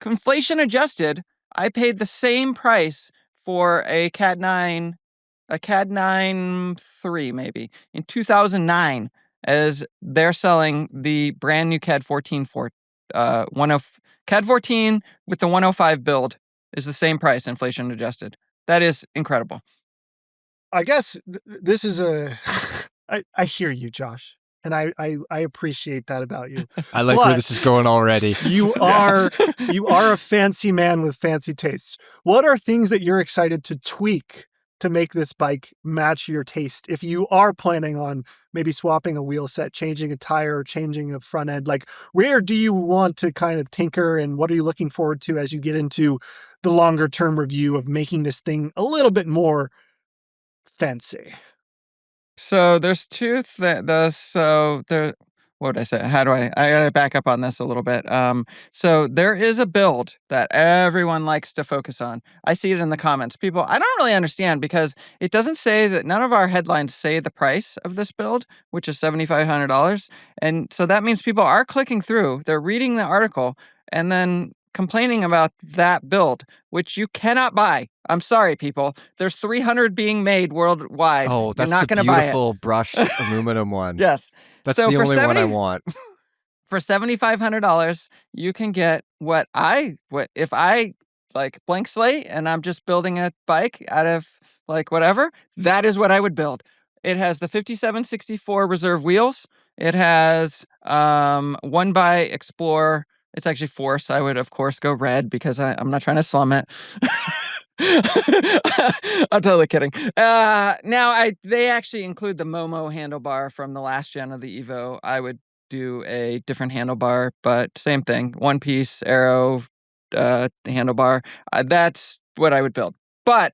Inflation adjusted, I paid the same price for a CAD 9 3 maybe in 2009 as they're selling the brand new CAD 14 for. CAD 14 with the 105 build is the same price, inflation adjusted. That is incredible. I guess this is I hear you, Josh, and I appreciate that about you. I like where But this is going already. You are a fancy man with fancy tastes. What are things that you're excited to tweak to make this bike match your taste? If you are planning on maybe swapping a wheel set, changing a tire, changing a front end, like where do you want to kind of tinker, and what are you looking forward to as you get into the longer term review of making this thing a little bit more fancy? So there's two what would I say? How do I gotta back up on this a little bit. So there is a build that everyone likes to focus on. I see it in the comments. People, I don't really understand, because it doesn't say that, none of our headlines say the price of this build, which is $7,500. And so that means people are clicking through, they're reading the article, and then complaining about that build, which you cannot buy. I'm sorry, people. There's 300 being made worldwide. Oh, You're that's not the going to buy it. beautiful brushed aluminum one. Yes. That's So the for only one I want. For $7,500, you can get what if I like blank slate and I'm just building a bike out of like whatever, that is what I would build. It has the 5764 reserve wheels. It has 1x Explorer. It's actually Force. I would, of course, go red because I'm not trying to slum it. I'm totally kidding. They actually include the Momo handlebar from the last gen of the Evo. I would do a different handlebar, but same thing. One piece arrow handlebar. That's what I would build. But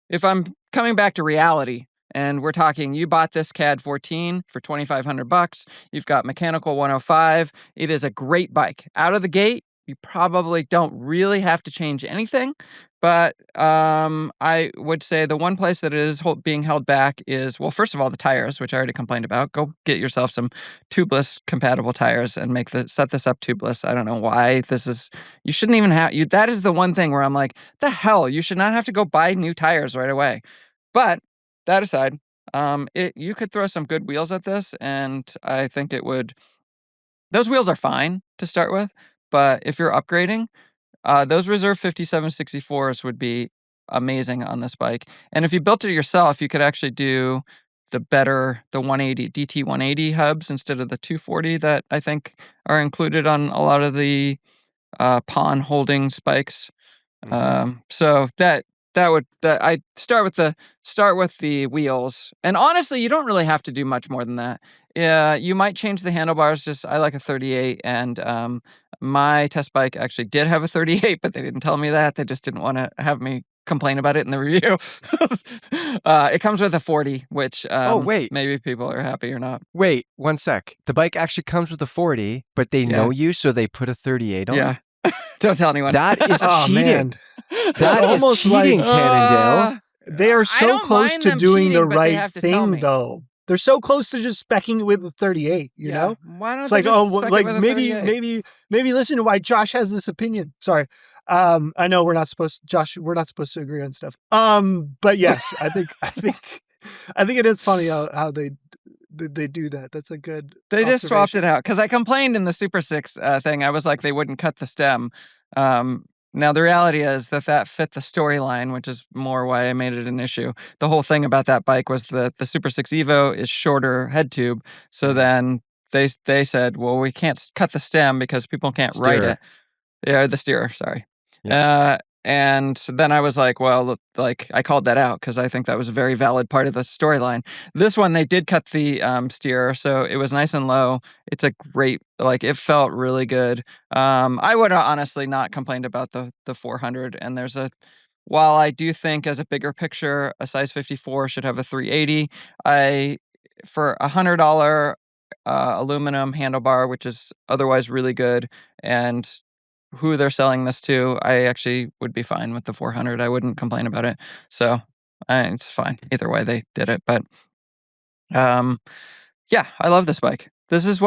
if I'm coming back to reality, and we're talking, you bought this CAD 14 for $2,500. You've got mechanical 105. It is a great bike. Out of the gate, you probably don't really have to change anything. But I would say the one place that it is being held back is, well, first of all, the tires, which I already complained about. Go get yourself some tubeless compatible tires and set this up tubeless. I don't know why you shouldn't even have, that is the one thing where I'm like, the hell, you should not have to go buy new tires right away. But that aside, you could throw some good wheels at this, and I think it would. Those wheels are fine to start with, but if you're upgrading, those reserve 5764s would be amazing on this bike. And if you built it yourself, you could actually do the 180 DT 180 hubs instead of the 240 that I think are included on a lot of the pawn holding spikes. So I start with the wheels, and honestly, you don't really have to do much more than that. Yeah, you might change the handlebars. I like a 38, and my test bike actually did have a 38, but they didn't tell me that. They just didn't want to have me complain about it in the review. It comes with a 40, which wait. maybe people are happy or not. Wait, one sec. The bike actually comes with a 40, but they know you, so they put a 38 on. Yeah. Don't tell anyone. That is cheating. Man. That is almost cheating, like, Cannondale. They are so close to doing the right thing, me. though. They're so close to just specking it with the 38, you know? Why don't it's they like, just spec it with a 38? maybe listen to why Josh has this opinion. Sorry. I know we're not supposed to agree on stuff. But yes, I think it is funny how they do that. That's a good They just swapped it out, because I complained in the Super 6 thing. I was like, they wouldn't cut the stem. Now, the reality is that fit the storyline, which is more why I made it an issue. The whole thing about that bike was that the Super 6 Evo is shorter head tube. So then they said, well, we can't cut the stem because people can't ride it. Yeah, the steerer, sorry. Yeah. And then I was like, well, I called that out because I think that was a very valid part of the storyline. This one, they did cut the steerer, so it was nice and low. It's a great, it felt really good. I would have honestly not complained about the 400. And while I do think as a bigger picture, a size 54 should have a 380, for $100 aluminum handlebar, which is otherwise really good, and who they're selling this to, I actually would be fine with the 400. I wouldn't complain about it. So it's fine. Either way, they did it. But Yeah, I love this bike. This is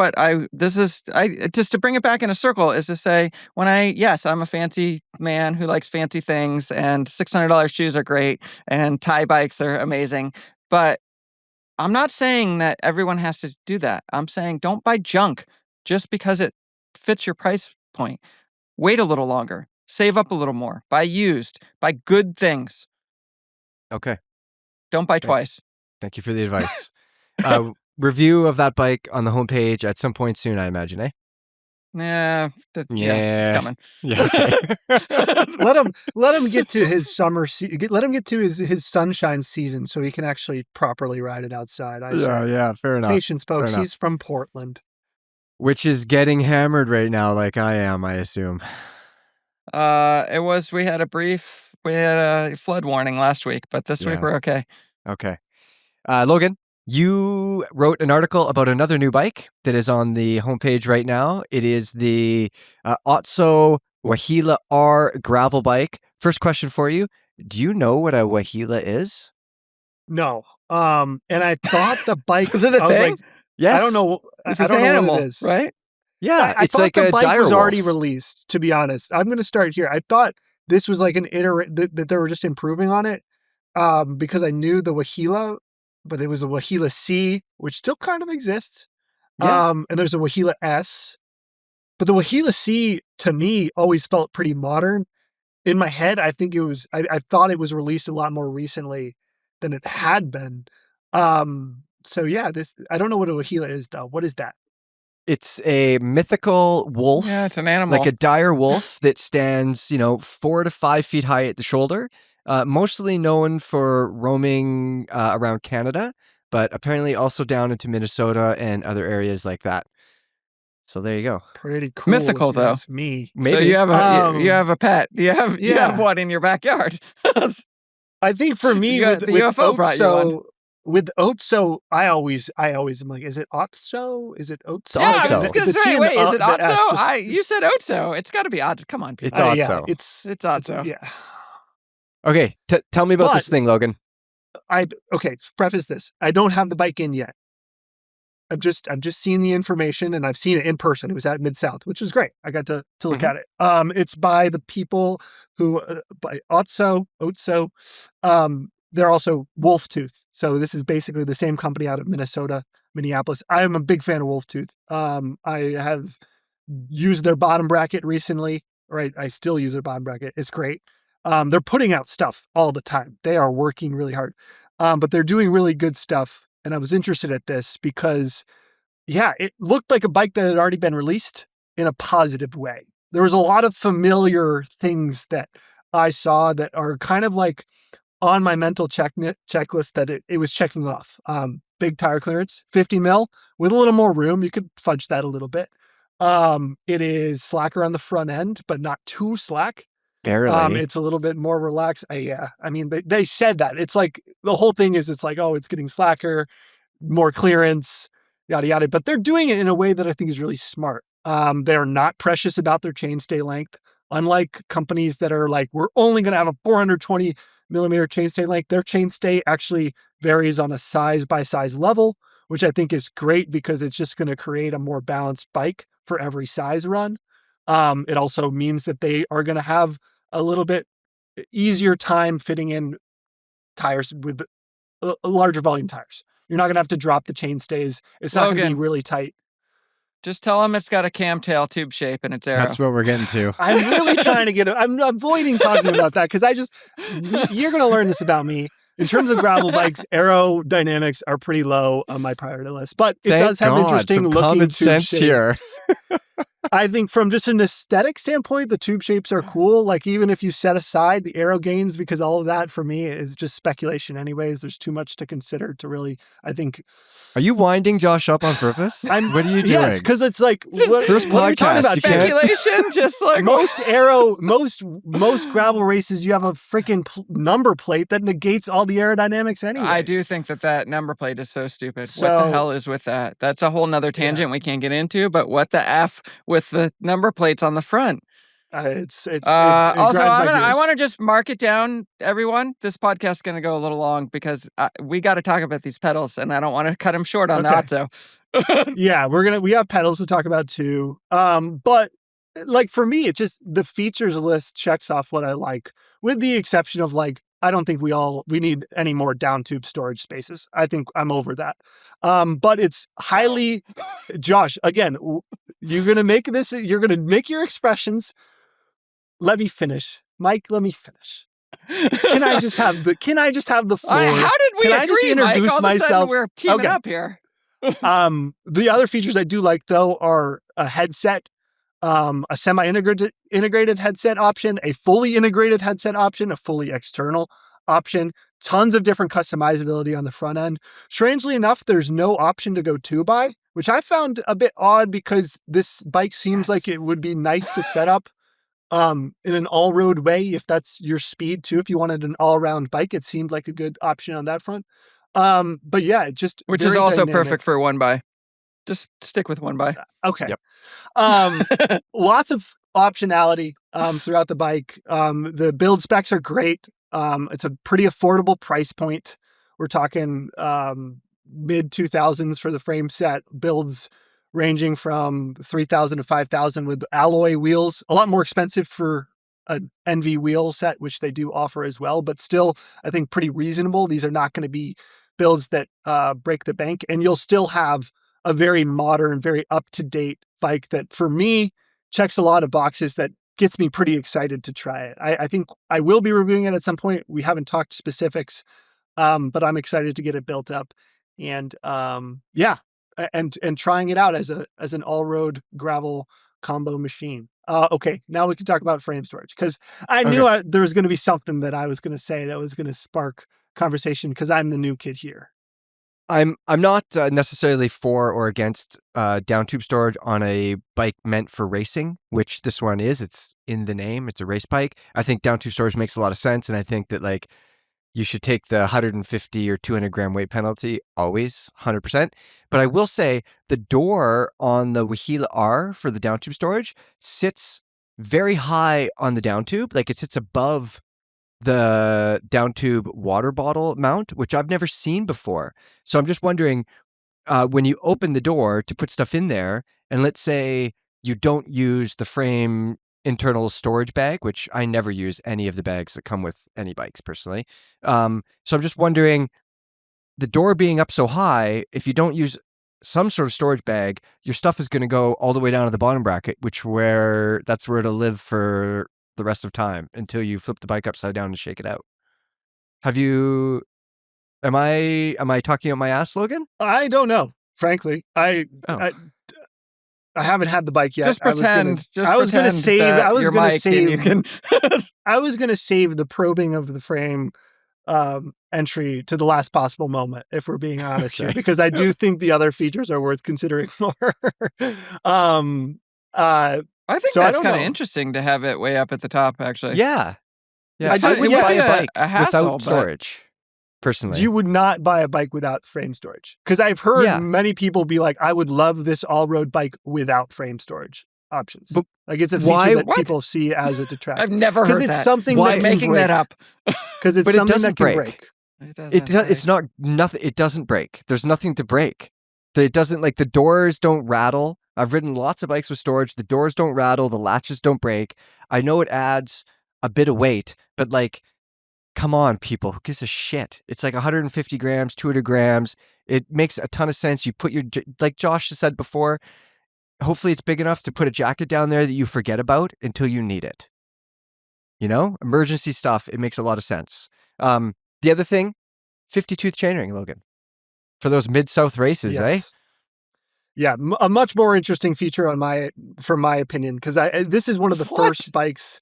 just to bring it back in a circle is to say yes, I'm a fancy man who likes fancy things, and $600 shoes are great and Thai bikes are amazing. But I'm not saying that everyone has to do that. I'm saying don't buy junk just because it fits your price point. Wait a little longer, save up a little more, buy used, buy good things. Okay. Don't buy twice. Thank you for the advice. Review of that bike on the homepage at some point soon, I imagine, eh? Yeah, it's coming. Yeah. Okay. let him get to his summer. Let him get to his sunshine season so he can actually properly ride it outside. Yeah. Fair enough. Patience, folks. He's from Portland, which is getting hammered right now, like I am, I assume. It was. We had a flood warning last week, but this week we're okay. Okay. Logan, you wrote an article about another new bike that is on the homepage right now. It is the Otso Waheela R gravel bike. First question for you. Do you know what a Waheela is? No. And I thought the bike... Is it a thing? Like, yes. I don't know. It's an animal, what it is. Right? Yeah, I it's thought like the a bike dire was already wolf. released, to be honest. I'm going to start here. I thought this was like an that they were just improving on it because I knew the Waheela, but it was a Waheela C, which still kind of exists. Yeah. And there's a Waheela S. But the Waheela C, to me, always felt pretty modern. In my head, I think I thought it was released a lot more recently than it had been. So yeah, I don't know what a Waheela is, though. What is that? It's a mythical wolf. Yeah, it's an animal. Like a dire wolf that stands, 4 to 5 feet high at the shoulder. Mostly known for roaming around Canada, but apparently also down into Minnesota and other areas like that. So there you go. Pretty cool. Mythical, though. That's me. Maybe. So you have a pet. You have one in your backyard. I think for me, with UFO brought you one. With Otso, I always am like, is it Otso? Is it Otso? Yeah, Otso. I was just gonna say, wait, is it Otso? You said Otso. It's got to be Otso. Come on, people. It's Otso. Yeah, it's Otso. Yeah. Okay, tell me about this thing, Logan. Preface this. I don't have the bike in yet. I've just seen the information and I've seen it in person. It was at Mid-South, which is great. I got to look at it. It's by the people who by Otso. They're also Wolf Tooth. So this is basically the same company out of Minnesota, Minneapolis. I'm a big fan of Wolf Tooth. I have used their bottom bracket recently. Right, I still use their bottom bracket. It's great. They're putting out stuff all the time. They are working really hard. But they're doing really good stuff. And I was interested at this because, it looked like a bike that had already been released in a positive way. There was a lot of familiar things that I saw that are kind of like on my mental checklist that it was checking off. Big tire clearance, 50 mil with a little more room. You could fudge that a little bit. It is slacker on the front end, but not too slack. Barely. It's a little bit more relaxed. I mean, they said that. It's like, the whole thing is, it's like, oh, it's getting slacker, more clearance, yada, yada. But they're doing it in a way that I think is really smart. They're not precious about their chainstay length. Unlike companies that are like, we're only going to have a 420 millimeter chainstay length, their chainstay actually varies on a size by size level, which I think is great because it's just going to create a more balanced bike for every size run. It also means that they are going to have a little bit easier time fitting in tires with larger volume tires. You're not going to have to drop the chainstays. It's not going to be really tight. Just tell them it's got a camtail tube shape and it's arrow. That's what we're getting to. I'm really trying to get it. I'm avoiding talking about that because you're going to learn this about me. In terms of gravel bikes, aerodynamics are pretty low on my priority list, but it does have interesting some looking common tube sense shapes. Here. I think from just an aesthetic standpoint, the tube shapes are cool. Like even if you set aside the aero gains, because all of that for me is just speculation anyways. There's too much to consider to really, I think. Are you winding Josh up on purpose? What are you doing? Yes, because it's like, first what are you talking about? Speculation, just like most gravel races, you have a freaking number plate that negates all the aerodynamics anyway. I do think that number plate is so stupid. What the hell is with that? That's a whole nother tangent we can't get into, but what the F with the number plates on the front? It Also, grinds my I gears. want to just mark it down, everyone. This podcast is going to go a little long because we got to talk about these pedals, and I don't want to cut them short on the Otso. Yeah, we have pedals to talk about too. But like for me, it's just the features list checks off what I like, with the exception of like, I don't think we need any more down tube storage spaces. I think I'm over that. But it's highly, Josh, again, you're going to make your expressions. Let me finish. Mike, let me finish. Can I just have the floor? How did we Can agree, I just introduce Mike? All myself? Of a sudden we're teaming up here. The other features I do like though are a headset, a semi-integrated headset option, a fully integrated headset option, a fully external option, tons of different customizability on the front end. Strangely enough, there's no option to go 2x, which I found a bit odd because this bike seems like it would be nice to set up in an all-road way if that's your speed too. If you wanted an all-round bike, it seemed like a good option on that front. But yeah, which is also perfect for 1x. Just stick with 1x. Okay. Yep. Lots of optionality throughout the bike. The build specs are great. It's a pretty affordable price point. We're talking mid 2000s for the frame set, builds ranging from 3,000 to 5,000 with alloy wheels. A lot more expensive for an NV wheel set, which they do offer as well, but still, I think pretty reasonable. These are not going to be builds that break the bank, and you'll still have a very modern, very up-to-date bike that, for me, checks a lot of boxes that gets me pretty excited to try it. I think I will be reviewing it at some point. We haven't talked specifics, but I'm excited to get it built up. And and trying it out as an all-road gravel combo machine. Okay, now we can talk about frame storage, because I knew there was going to be something that I was going to say that was going to spark conversation, because I'm the new kid here. I'm not necessarily for or against down tube storage on a bike meant for racing, which this one is. It's in the name. It's a race bike. I think down tube storage makes a lot of sense, and I think that like you should take the 150 or 200 gram weight penalty always, 100%. But I will say the door on the Waheela R for the down tube storage sits very high on the down tube. Like it sits above the down tube water bottle mount, which I've never seen before. So I'm just wondering, when you open the door to put stuff in there, and let's say you don't use the frame internal storage bag, which I never use any of the bags that come with any bikes personally. So I'm just wondering, the door being up so high, if you don't use some sort of storage bag, your stuff is going to go all the way down to the bottom bracket, that's where it'll live for the rest of time until you flip the bike upside down and shake it out. Am I talking out my ass, Logan? I don't know, frankly. I haven't had the bike yet. Just pretend. I was going to save the probing of the frame entry to the last possible moment, if we're being honest here, because I do think the other features are worth considering more. I think that's kind of interesting to have it way up at the top, actually. Yeah. I wouldn't buy a bike without storage. Personally, you would not buy a bike without frame storage, because I've heard many people be like, I would love this all-road bike without frame storage options. But like it's a feature that people see as a detractor. I've never heard that. Because it's something that making that up. Because it's something that can break. It's not nothing. It doesn't break. There's nothing to break. It doesn't, like, the doors don't rattle. I've ridden lots of bikes with storage. The doors don't rattle. The latches don't break. I know it adds a bit of weight, but like, come on, people. Who gives a shit? It's like 150 grams, 200 grams. It makes a ton of sense. You put like Josh said before, hopefully it's big enough to put a jacket down there that you forget about until you need it. You know, emergency stuff. It makes a lot of sense. The other thing, 50-tooth chainring, Logan, for those mid-south races, eh? Yeah, a much more interesting feature for my opinion, because this is one of the first bikes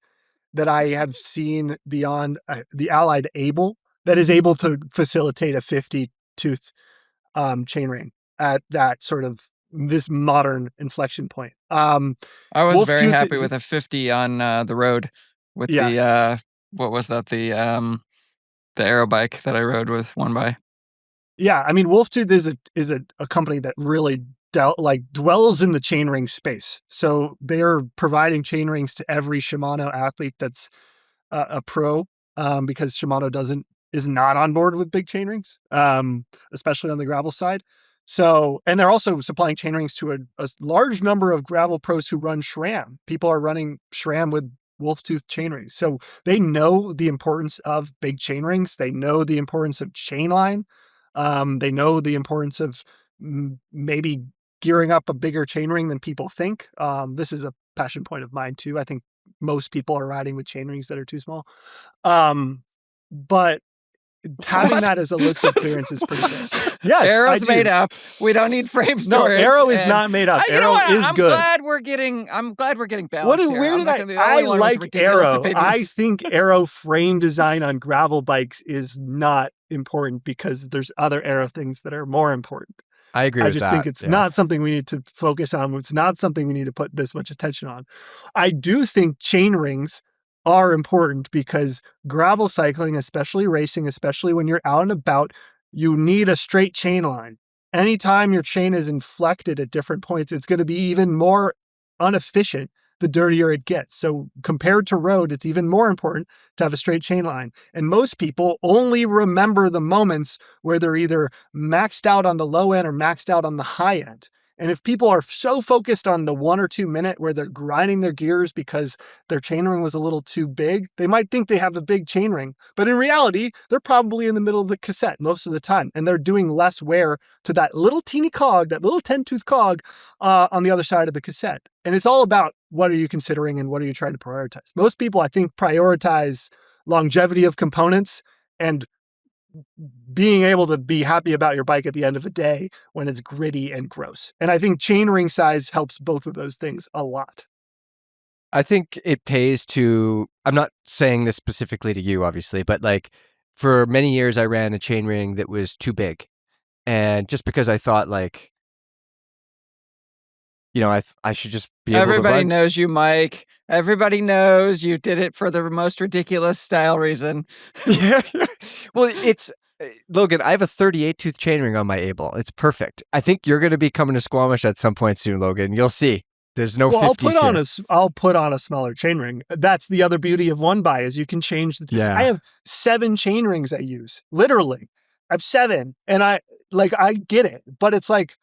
that I have seen beyond the Allied Able that is able to facilitate a 50-tooth chainring at that sort of this modern inflection point. I was very happy with a 50 on the road with the what was that, the aero bike that I rode with 1x. Yeah, I mean, Wolftooth is a company that really dwells in the chainring space. So they're providing chainrings to every Shimano athlete that's a pro, because Shimano is not on board with big chainrings, especially on the gravel side. So, and they're also supplying chainrings to a large number of gravel pros who run SRAM. People are running SRAM with wolf tooth chainrings. So they know the importance of big chainrings. They know the importance of chain line. They know the importance of maybe gearing up a bigger chainring than people think. This is a passion point of mine too. I think most people are riding with chainrings that are too small. But having that as a list of clearance is pretty good. Yes, Arrow's made up. We don't need frame storage. No, Arrow is not made up. Arrow is good. I'm glad we're getting balanced here. Where did I like Arrow. Opinions. I think Arrow frame design on gravel bikes is not important because there's other Arrow things that are more important. I agree with that. I just think it's not something we need to focus on. It's not something we need to put this much attention on. I do think chain rings are important because gravel cycling, especially racing, especially when you're out and about, you need a straight chain line. Anytime your chain is inflected at different points, it's going to be even more inefficient the dirtier it gets. So compared to road, it's even more important to have a straight chain line. And most people only remember the moments where they're either maxed out on the low end or maxed out on the high end. And if people are so focused on the 1 or 2 minute where they're grinding their gears because their chainring was a little too big, they might think they have a big chainring. But in reality, they're probably in the middle of the cassette most of the time. And they're doing less wear to that little teeny cog, that little 10-tooth cog on the other side of the cassette. And it's all about what are you considering and what are you trying to prioritize. Most people, I think, prioritize longevity of components and being able to be happy about your bike at the end of the day when it's gritty and gross. And I think chainring size helps both of those things a lot. I think it pays to, I'm not saying this specifically to you, obviously, but like for many years I ran a chainring that was too big. And just because I thought like, you know, I should just be able to run. Everybody knows you, Mike. Everybody knows you did it for the most ridiculous style reason. Yeah. Well, it's Logan, I have a 38-tooth chainring on my Able. It's perfect. I think you're going to be coming to Squamish at some point soon, Logan. You'll see. There's no 50s I'll put on a smaller chainring. That's the other beauty of One Buy is you can change. I have 7 chainrings I use. Literally. I have 7. And I get it. But it's like,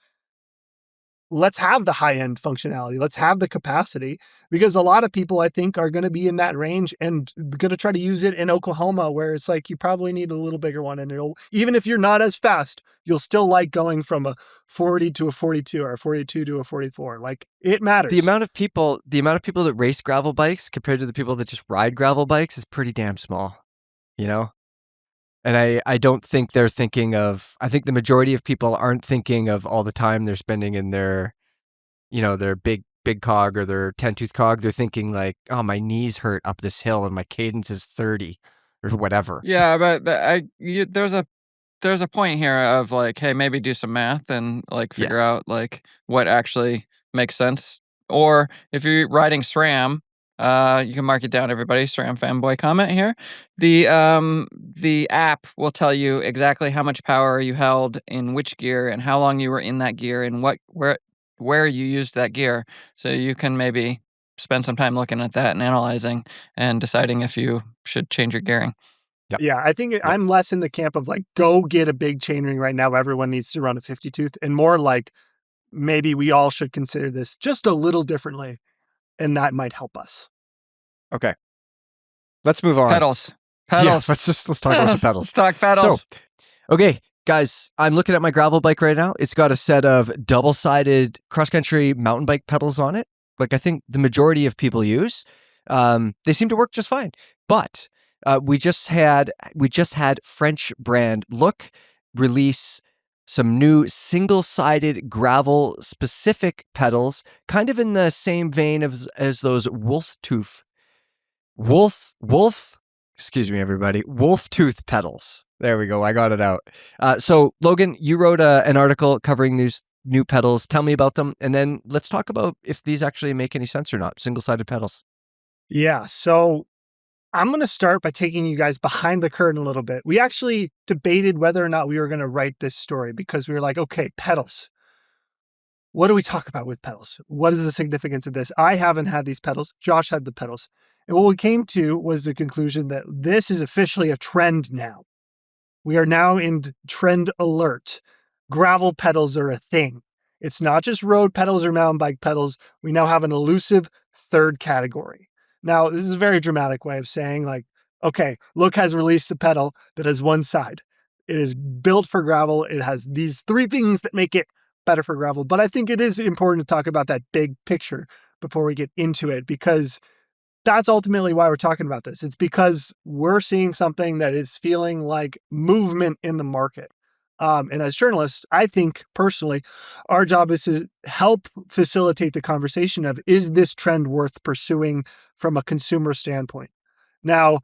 let's have the high-end functionality. Let's have the capacity because a lot of people, I think, are going to be in that range and going to try to use it in Oklahoma where it's like you probably need a little bigger one. And even if you're not as fast, you'll still like going from a 40 to a 42 or a 42 to a 44. Like it matters. The amount of people that race gravel bikes compared to the people that just ride gravel bikes is pretty damn small, you know? And I don't think they're thinking of, I think the majority of people aren't thinking of all the time they're spending in their, you know, their big cog or their 10-tooth cog. They're thinking like, oh, my knees hurt up this hill and my cadence is 30 or whatever. Yeah, but there's a point here of like, hey, maybe do some math and like figure out like what actually makes sense. Or if you're riding SRAM, you can mark it down, everybody. SRAM fanboy comment here. The app will tell you exactly how much power you held in which gear and how long you were in that gear and where you used that gear. So you can maybe spend some time looking at that and analyzing and deciding if you should change your gearing. Yep. Yeah, I think I'm less in the camp of like, go get a big chainring right now. Everyone needs to run a 50-tooth and more like maybe we all should consider this just a little differently. And that might help us. Okay. Let's move on. Pedals. Yeah, let's talk about some pedals. Let's talk pedals. So, okay, guys, I'm looking at my gravel bike right now. It's got a set of double-sided cross-country mountain bike pedals on it. Like I think the majority of people use. They seem to work just fine. But we just had French brand Look release some new single-sided gravel-specific pedals, kind of in the same vein as those wolf tooth pedals. There we go. I got it out. So Logan, you wrote an article covering these new pedals. Tell me about them. And then let's talk about if these actually make any sense or not. Single-sided pedals. Yeah. So I'm going to start by taking you guys behind the curtain a little bit. We actually debated whether or not we were going to write this story because we were like, okay, pedals. what do we talk about with pedals? What is the significance of this? I haven't had these pedals. Josh had the pedals. And what we came to was the conclusion that this is officially a trend now. We are now in trend alert. Gravel pedals are a thing. It's not just road pedals or mountain bike pedals. We now have an elusive third category. Now, this is a very dramatic way of saying, like, okay, Look has released a pedal that has one side. It is built for gravel. It has these three things that make it better for gravel. But I think it is important to talk about that big picture before we get into it, because that's ultimately why we're talking about this. It's because we're seeing something that is feeling like movement in the market. And as journalists, I think personally, our job is to help facilitate the conversation of, is this trend worth pursuing from a consumer standpoint? Now,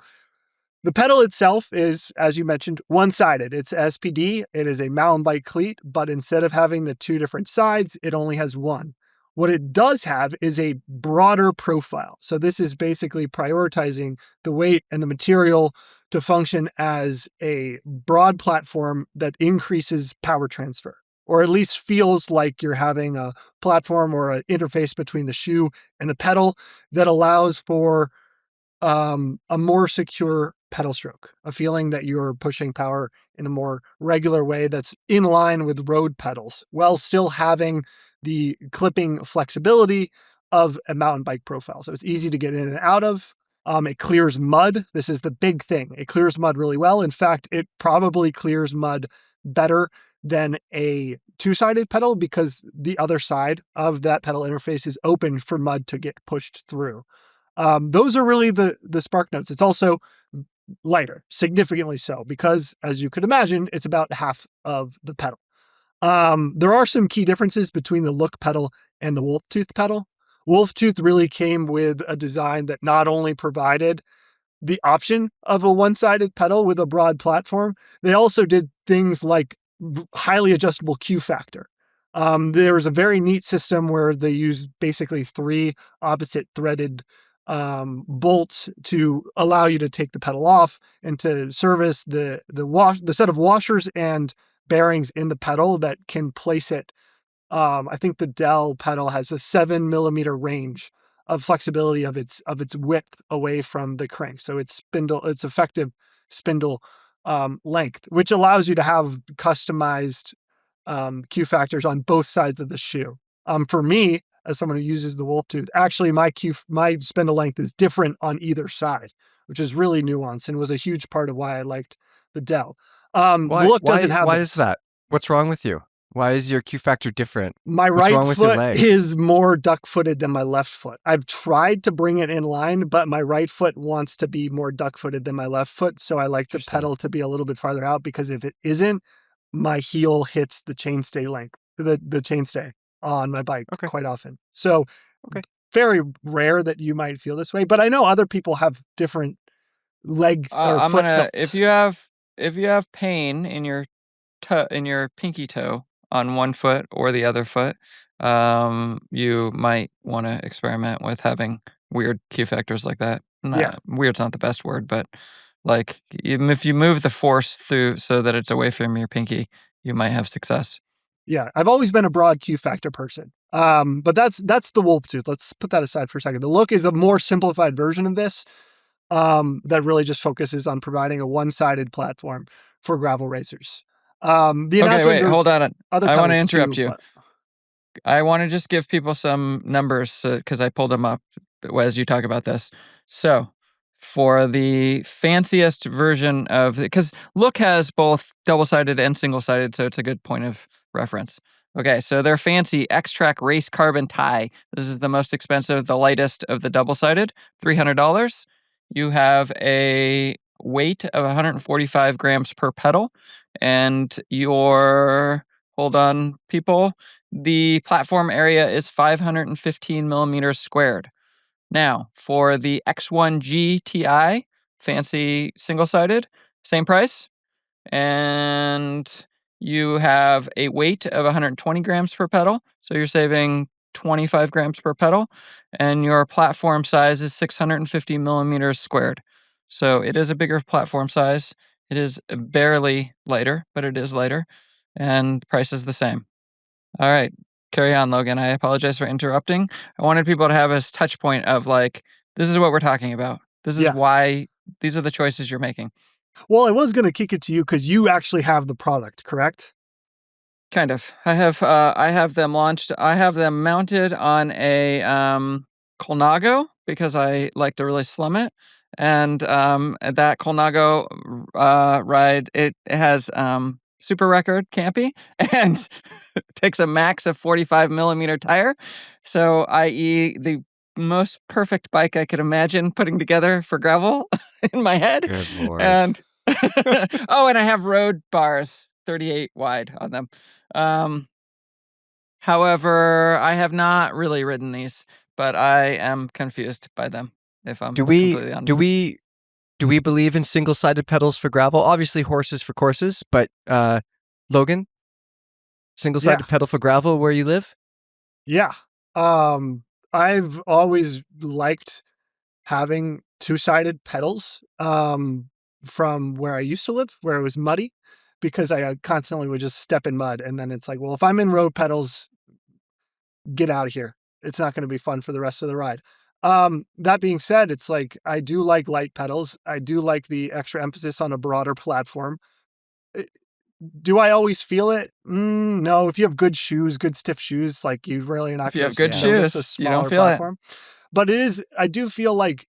the pedal itself is, as you mentioned, one-sided. It's SPD. It is a mountain bike cleat, but instead of having the two different sides, it only has one. What it does have is a broader profile. So this is basically prioritizing the weight and the material to function as a broad platform that increases power transfer, or at least feels like you're having a platform or an interface between the shoe and the pedal that allows for a more secure pedal stroke, a feeling that you're pushing power in a more regular way that's in line with road pedals, while still having the clipping flexibility of a mountain bike profile. So it's easy to get in and out of. It clears mud. This is the big thing. It clears mud really well. In fact, it probably clears mud better than a two-sided pedal, because the other side of that pedal interface is open for mud to get pushed through. Those are really the spark notes. It's also lighter, significantly so, because as you could imagine, it's about half of the pedal. There are some key differences between the Look pedal and the Wolf Tooth pedal. Wolf Tooth really came with a design that not only provided the option of a one-sided pedal with a broad platform, they also did things like highly adjustable Q factor. There's a very neat system where they use basically three opposite threaded bolts to allow you to take the pedal off and to service the set of washers and bearings in the pedal that can place it. I think the Dell pedal has a 7mm range of flexibility of its width away from the crank. So it's effective spindle length, which allows you to have customized Q factors on both sides of the shoe. For me, as someone who uses the Wolf Tooth, actually my spindle length is different on either side, which is really nuanced and was a huge part of why I liked the Dell. The Look doesn't have Why this. is that? What's wrong with you? Why is your Q factor different? My What's wrong right with your foot legs? is more duck-footed than my left foot. I've tried to bring it in line, but my right foot wants to be more duck-footed than my left foot, so I like the pedal to be a little bit farther out, because if it isn't, my heel hits the chainstay length, the chainstay on my bike quite often. So very rare that you might feel this way, but I know other people have different leg or foot tilts. If you have pain in your pinky toe on one foot or the other foot, you might want to experiment with having weird Q factors like that. Weird's not the best word, but like if you move the force through so that it's away from your pinky, you might have success. Yeah, I've always been a broad Q factor person. But that's the Wolf Tooth. Let's put that aside for a second. The Look is a more simplified version of this, that really just focuses on providing a one-sided platform for gravel racers. Wait, hold on. I want to interrupt you. But I want to just give people some numbers because I pulled them up as you talk about this. So for the fanciest version of it, because Look has both double-sided and single-sided, so it's a good point of reference. Okay, so their fancy X-Track Race Carbon Tie. This is the most expensive, the lightest of the double-sided, $300. You have a weight of 145 grams per pedal, and hold on, people, the platform area is 515 millimeters squared. Now, for the X1G Ti, fancy single-sided, same price, and you have a weight of 120 grams per pedal, so you're saving 25 grams per pedal, and your platform size is 650 millimeters squared. So it is a bigger platform size. It is barely lighter, but it is lighter, and price is the same. All right. carry on, Logan. I apologize for interrupting. I wanted people to have a touch point of like, this is what we're talking about. This is why these are the choices you're making. Well, I was going to kick it to you because you actually have the product, correct? Kind of. I have them launched. I have them mounted on a Colnago because I like to really slum it. And that Colnago ride, it has super record campy and takes a max of 45 millimeter tire. So, i.e., the most perfect bike I could imagine putting together for gravel in my head. Good Lord. And oh, and I have road bars, 38 wide on them. However, I have not really ridden these, but I am confused by them. If I'm completely honest. Do we believe in single-sided pedals for gravel? Obviously, horses for courses, but Logan, single-sided pedal for gravel where you live? Yeah. I've always liked having two-sided pedals from where I used to live, where it was muddy, because I constantly would just step in mud. And then it's like, well, if I'm in road pedals, get out of here. It's not going to be fun for the rest of the ride. That being said, it's like, I do like light pedals. I do like the extra emphasis on a broader platform. Do I always feel it? No. If you have good shoes, good stiff shoes, like you really are not. If you have good shoes, you don't feel platform. But it is. I do feel like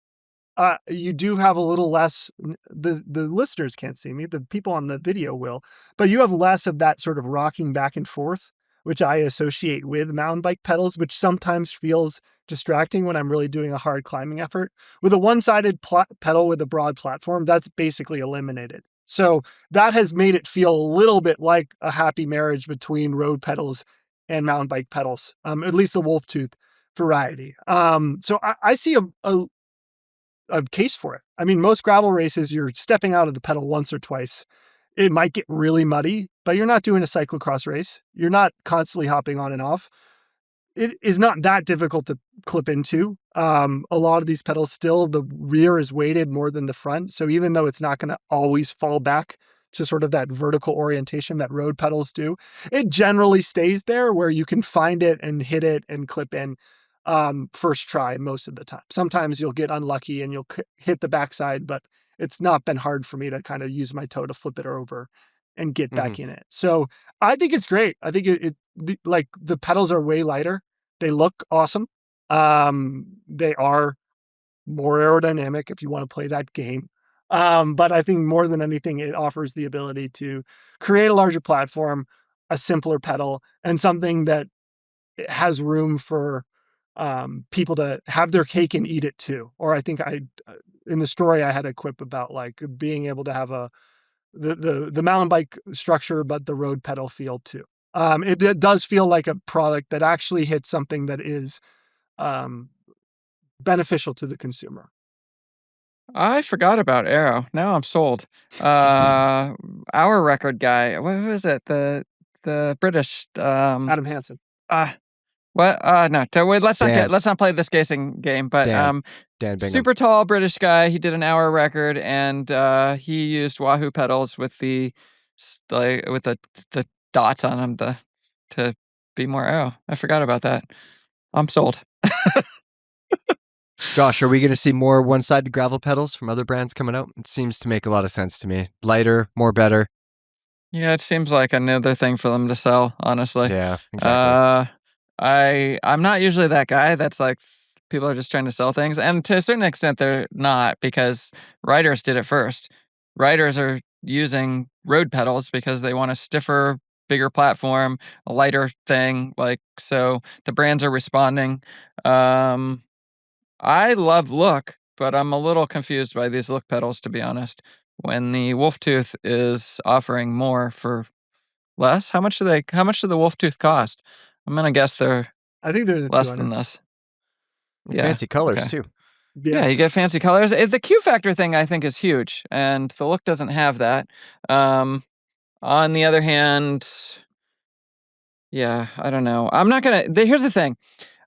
you do have a little less. The listeners can't see me. The people on the video will, but you have less of that sort of rocking back and forth, which I associate with mountain bike pedals, which sometimes feels distracting when I'm really doing a hard climbing effort. With a one-sided pedal with a broad platform, that's basically eliminated. So that has made it feel a little bit like a happy marriage between road pedals and mountain bike pedals, at least the wolf tooth variety. So I see a case for it. I mean, most gravel races, you're stepping out of the pedal once or twice. It might get really muddy, but you're not doing a cyclocross race. You're not constantly hopping on and off. It is not that difficult to clip into. A lot of these pedals still, the rear is weighted more than the front. So even though it's not going to always fall back to sort of that vertical orientation that road pedals do, it generally stays there where you can find it and hit it and clip in first try most of the time. Sometimes you'll get unlucky and you'll hit the backside, but it's not been hard for me to kind of use my toe to flip it over and get back in it. So I think it's great. I think like the pedals are way lighter. They look awesome. They are more aerodynamic if you want to play that game. But I think more than anything, it offers the ability to create a larger platform, a simpler pedal, and something that has room for people to have their cake and eat it too. Or I think in the story I had a quip about like being able to have the mountain bike structure, but the road pedal feel too. It does feel like a product that actually hits something that is beneficial to the consumer. I forgot about Arrow. Now I'm sold. Our record guy. What was it? The British Adam Hansen. What? No. Wait, let's not play this guessing game. But Dan Bingham. Super tall British guy. He did an hour record, and he used Wahoo pedals with the dots on them to be more aero. I forgot about that. I'm sold. Josh, are we going to see more one-sided gravel pedals from other brands coming out? It seems to make a lot of sense to me. Lighter, more better. Yeah, it seems like another thing for them to sell, honestly. Yeah, exactly. I'm not usually that guy that's like, people are just trying to sell things. And to a certain extent, they're not, because riders did it first. Riders are using road pedals because they want a stiffer, bigger platform, a lighter thing. Like, so the brands are responding. I love look, but I'm a little confused by these look pedals, to be honest. When the wolf tooth is offering more for less, how much do the wolf tooth cost? I'm gonna guess I think they're less than this. Yeah. Fancy colors too. Yes. Yeah, you get fancy colors. The Q factor thing I think is huge, and the look doesn't have that. On the other hand, yeah, I don't know. I'm not gonna. Here's the thing.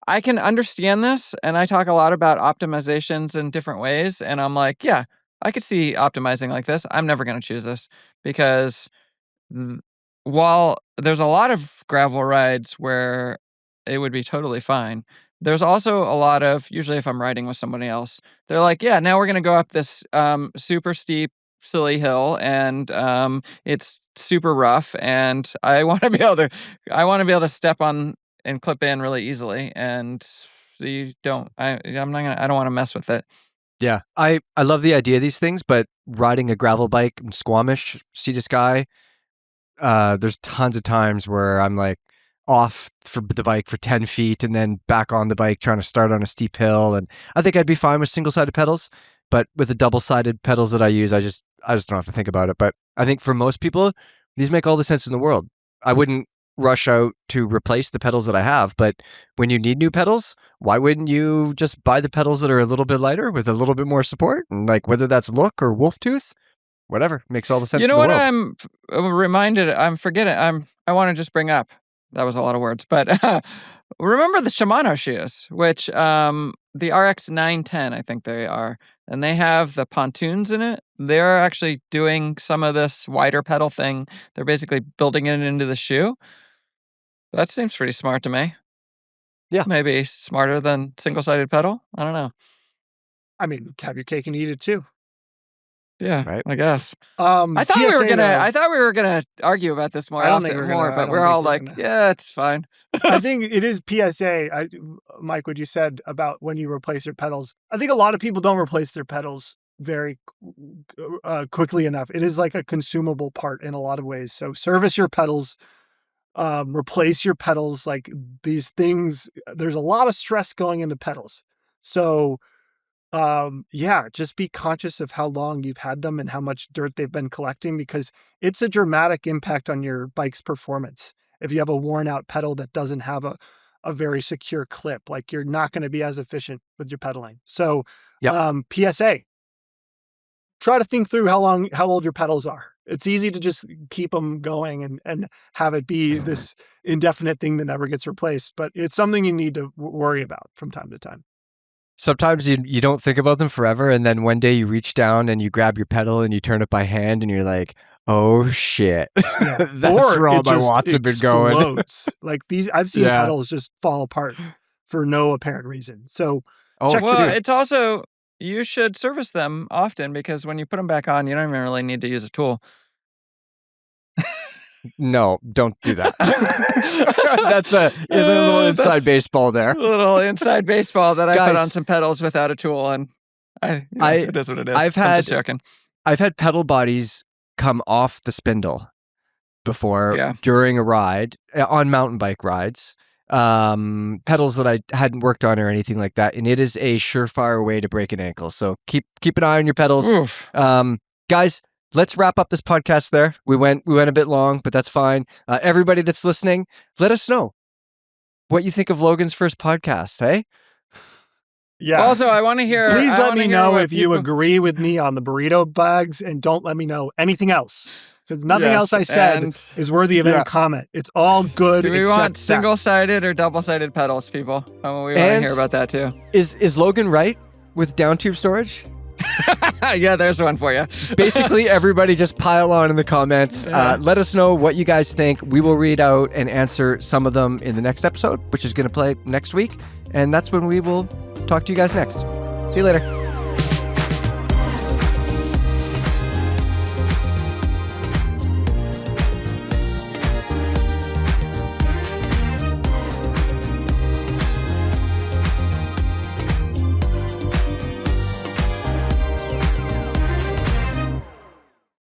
I can understand this, and I talk a lot about optimizations in different ways, and I'm like, yeah, I could see optimizing like this. I'm never going to choose this because while there's a lot of gravel rides where it would be totally fine. There's also a lot of, usually if I'm riding with somebody else, they're like, yeah, now we're going to go up this super steep, silly hill, and it's super rough, and I want to be able to step on and clip in really easily, and I don't want to mess with it. Yeah, I love the idea of these things, but riding a gravel bike in Squamish, sea to sky, there's tons of times where I'm like off for the bike for 10 feet and then back on the bike trying to start on a steep hill. And I think I'd be fine with single-sided pedals, but with the double-sided pedals that I use, I just don't have to think about it. But I think for most people, these make all the sense in the world. I wouldn't rush out to replace the pedals that I have, but when you need new pedals, why wouldn't you just buy the pedals that are a little bit lighter with a little bit more support? And like whether that's Look or Wolf Tooth, whatever, makes all the sense in the world. I'm reminded, I want to just bring up, that was a lot of words, but remember the Shimano shoes, which the RX 910, I think they are, and they have the pontoons in it. They're actually doing some of this wider pedal thing. They're basically building it into the shoe. That seems pretty smart to me. Yeah. Maybe smarter than single-sided pedal. I don't know. I mean, have your cake and eat it too. Yeah, right. I guess. I thought we were gonna argue about this more. I don't think we're gonna, but we're all like, yeah, it's fine. I think it is PSA. Mike, what you said about when you replace your pedals, I think a lot of people don't replace their pedals very quickly enough. It is like a consumable part in a lot of ways. So service your pedals, replace your pedals. Like these things, there's a lot of stress going into pedals. So just be conscious of how long you've had them and how much dirt they've been collecting, because it's a dramatic impact on your bike's performance. If you have a worn out pedal that doesn't have a very secure clip, like you're not going to be as efficient with your pedaling. So, PSA, try to think through how old your pedals are. It's easy to just keep them going and have it be this indefinite thing that never gets replaced, but it's something you need to worry about from time to time. Sometimes you don't think about them forever, and then one day you reach down and you grab your pedal and you turn it by hand and you're like, oh shit. Yeah. That's where all my watts have been going. Like these, I've seen pedals just fall apart for no apparent reason. So it's also, you should service them often, because when you put them back on, you don't even really need to use a tool. No, don't do that. That's a little inside baseball there. A little inside baseball that I put on some pedals without a tool, and it is what it is. I'm just joking. I've had pedal bodies come off the spindle before during a ride on mountain bike rides. Pedals that I hadn't worked on or anything like that, and it is a surefire way to break an ankle. So keep an eye on your pedals. Oof. Guys, let's wrap up this podcast there. We went a bit long, but that's fine. Everybody that's listening, let us know what you think of Logan's first podcast, hey? Yeah. Also, I want to hear. Please let me know if you agree with me on the burrito bags, and don't let me know anything else, because nothing else I said is worthy of any comment. It's all good. Do we want single-sided or double-sided pedals, people? We want to hear about that too. Is Logan right with down tube storage? Yeah, there's one for you. Basically, everybody just pile on in the comments. Let us know what you guys think. We will read out and answer some of them in the next episode, which is going to play next week. And that's when we will talk to you guys next. See you later.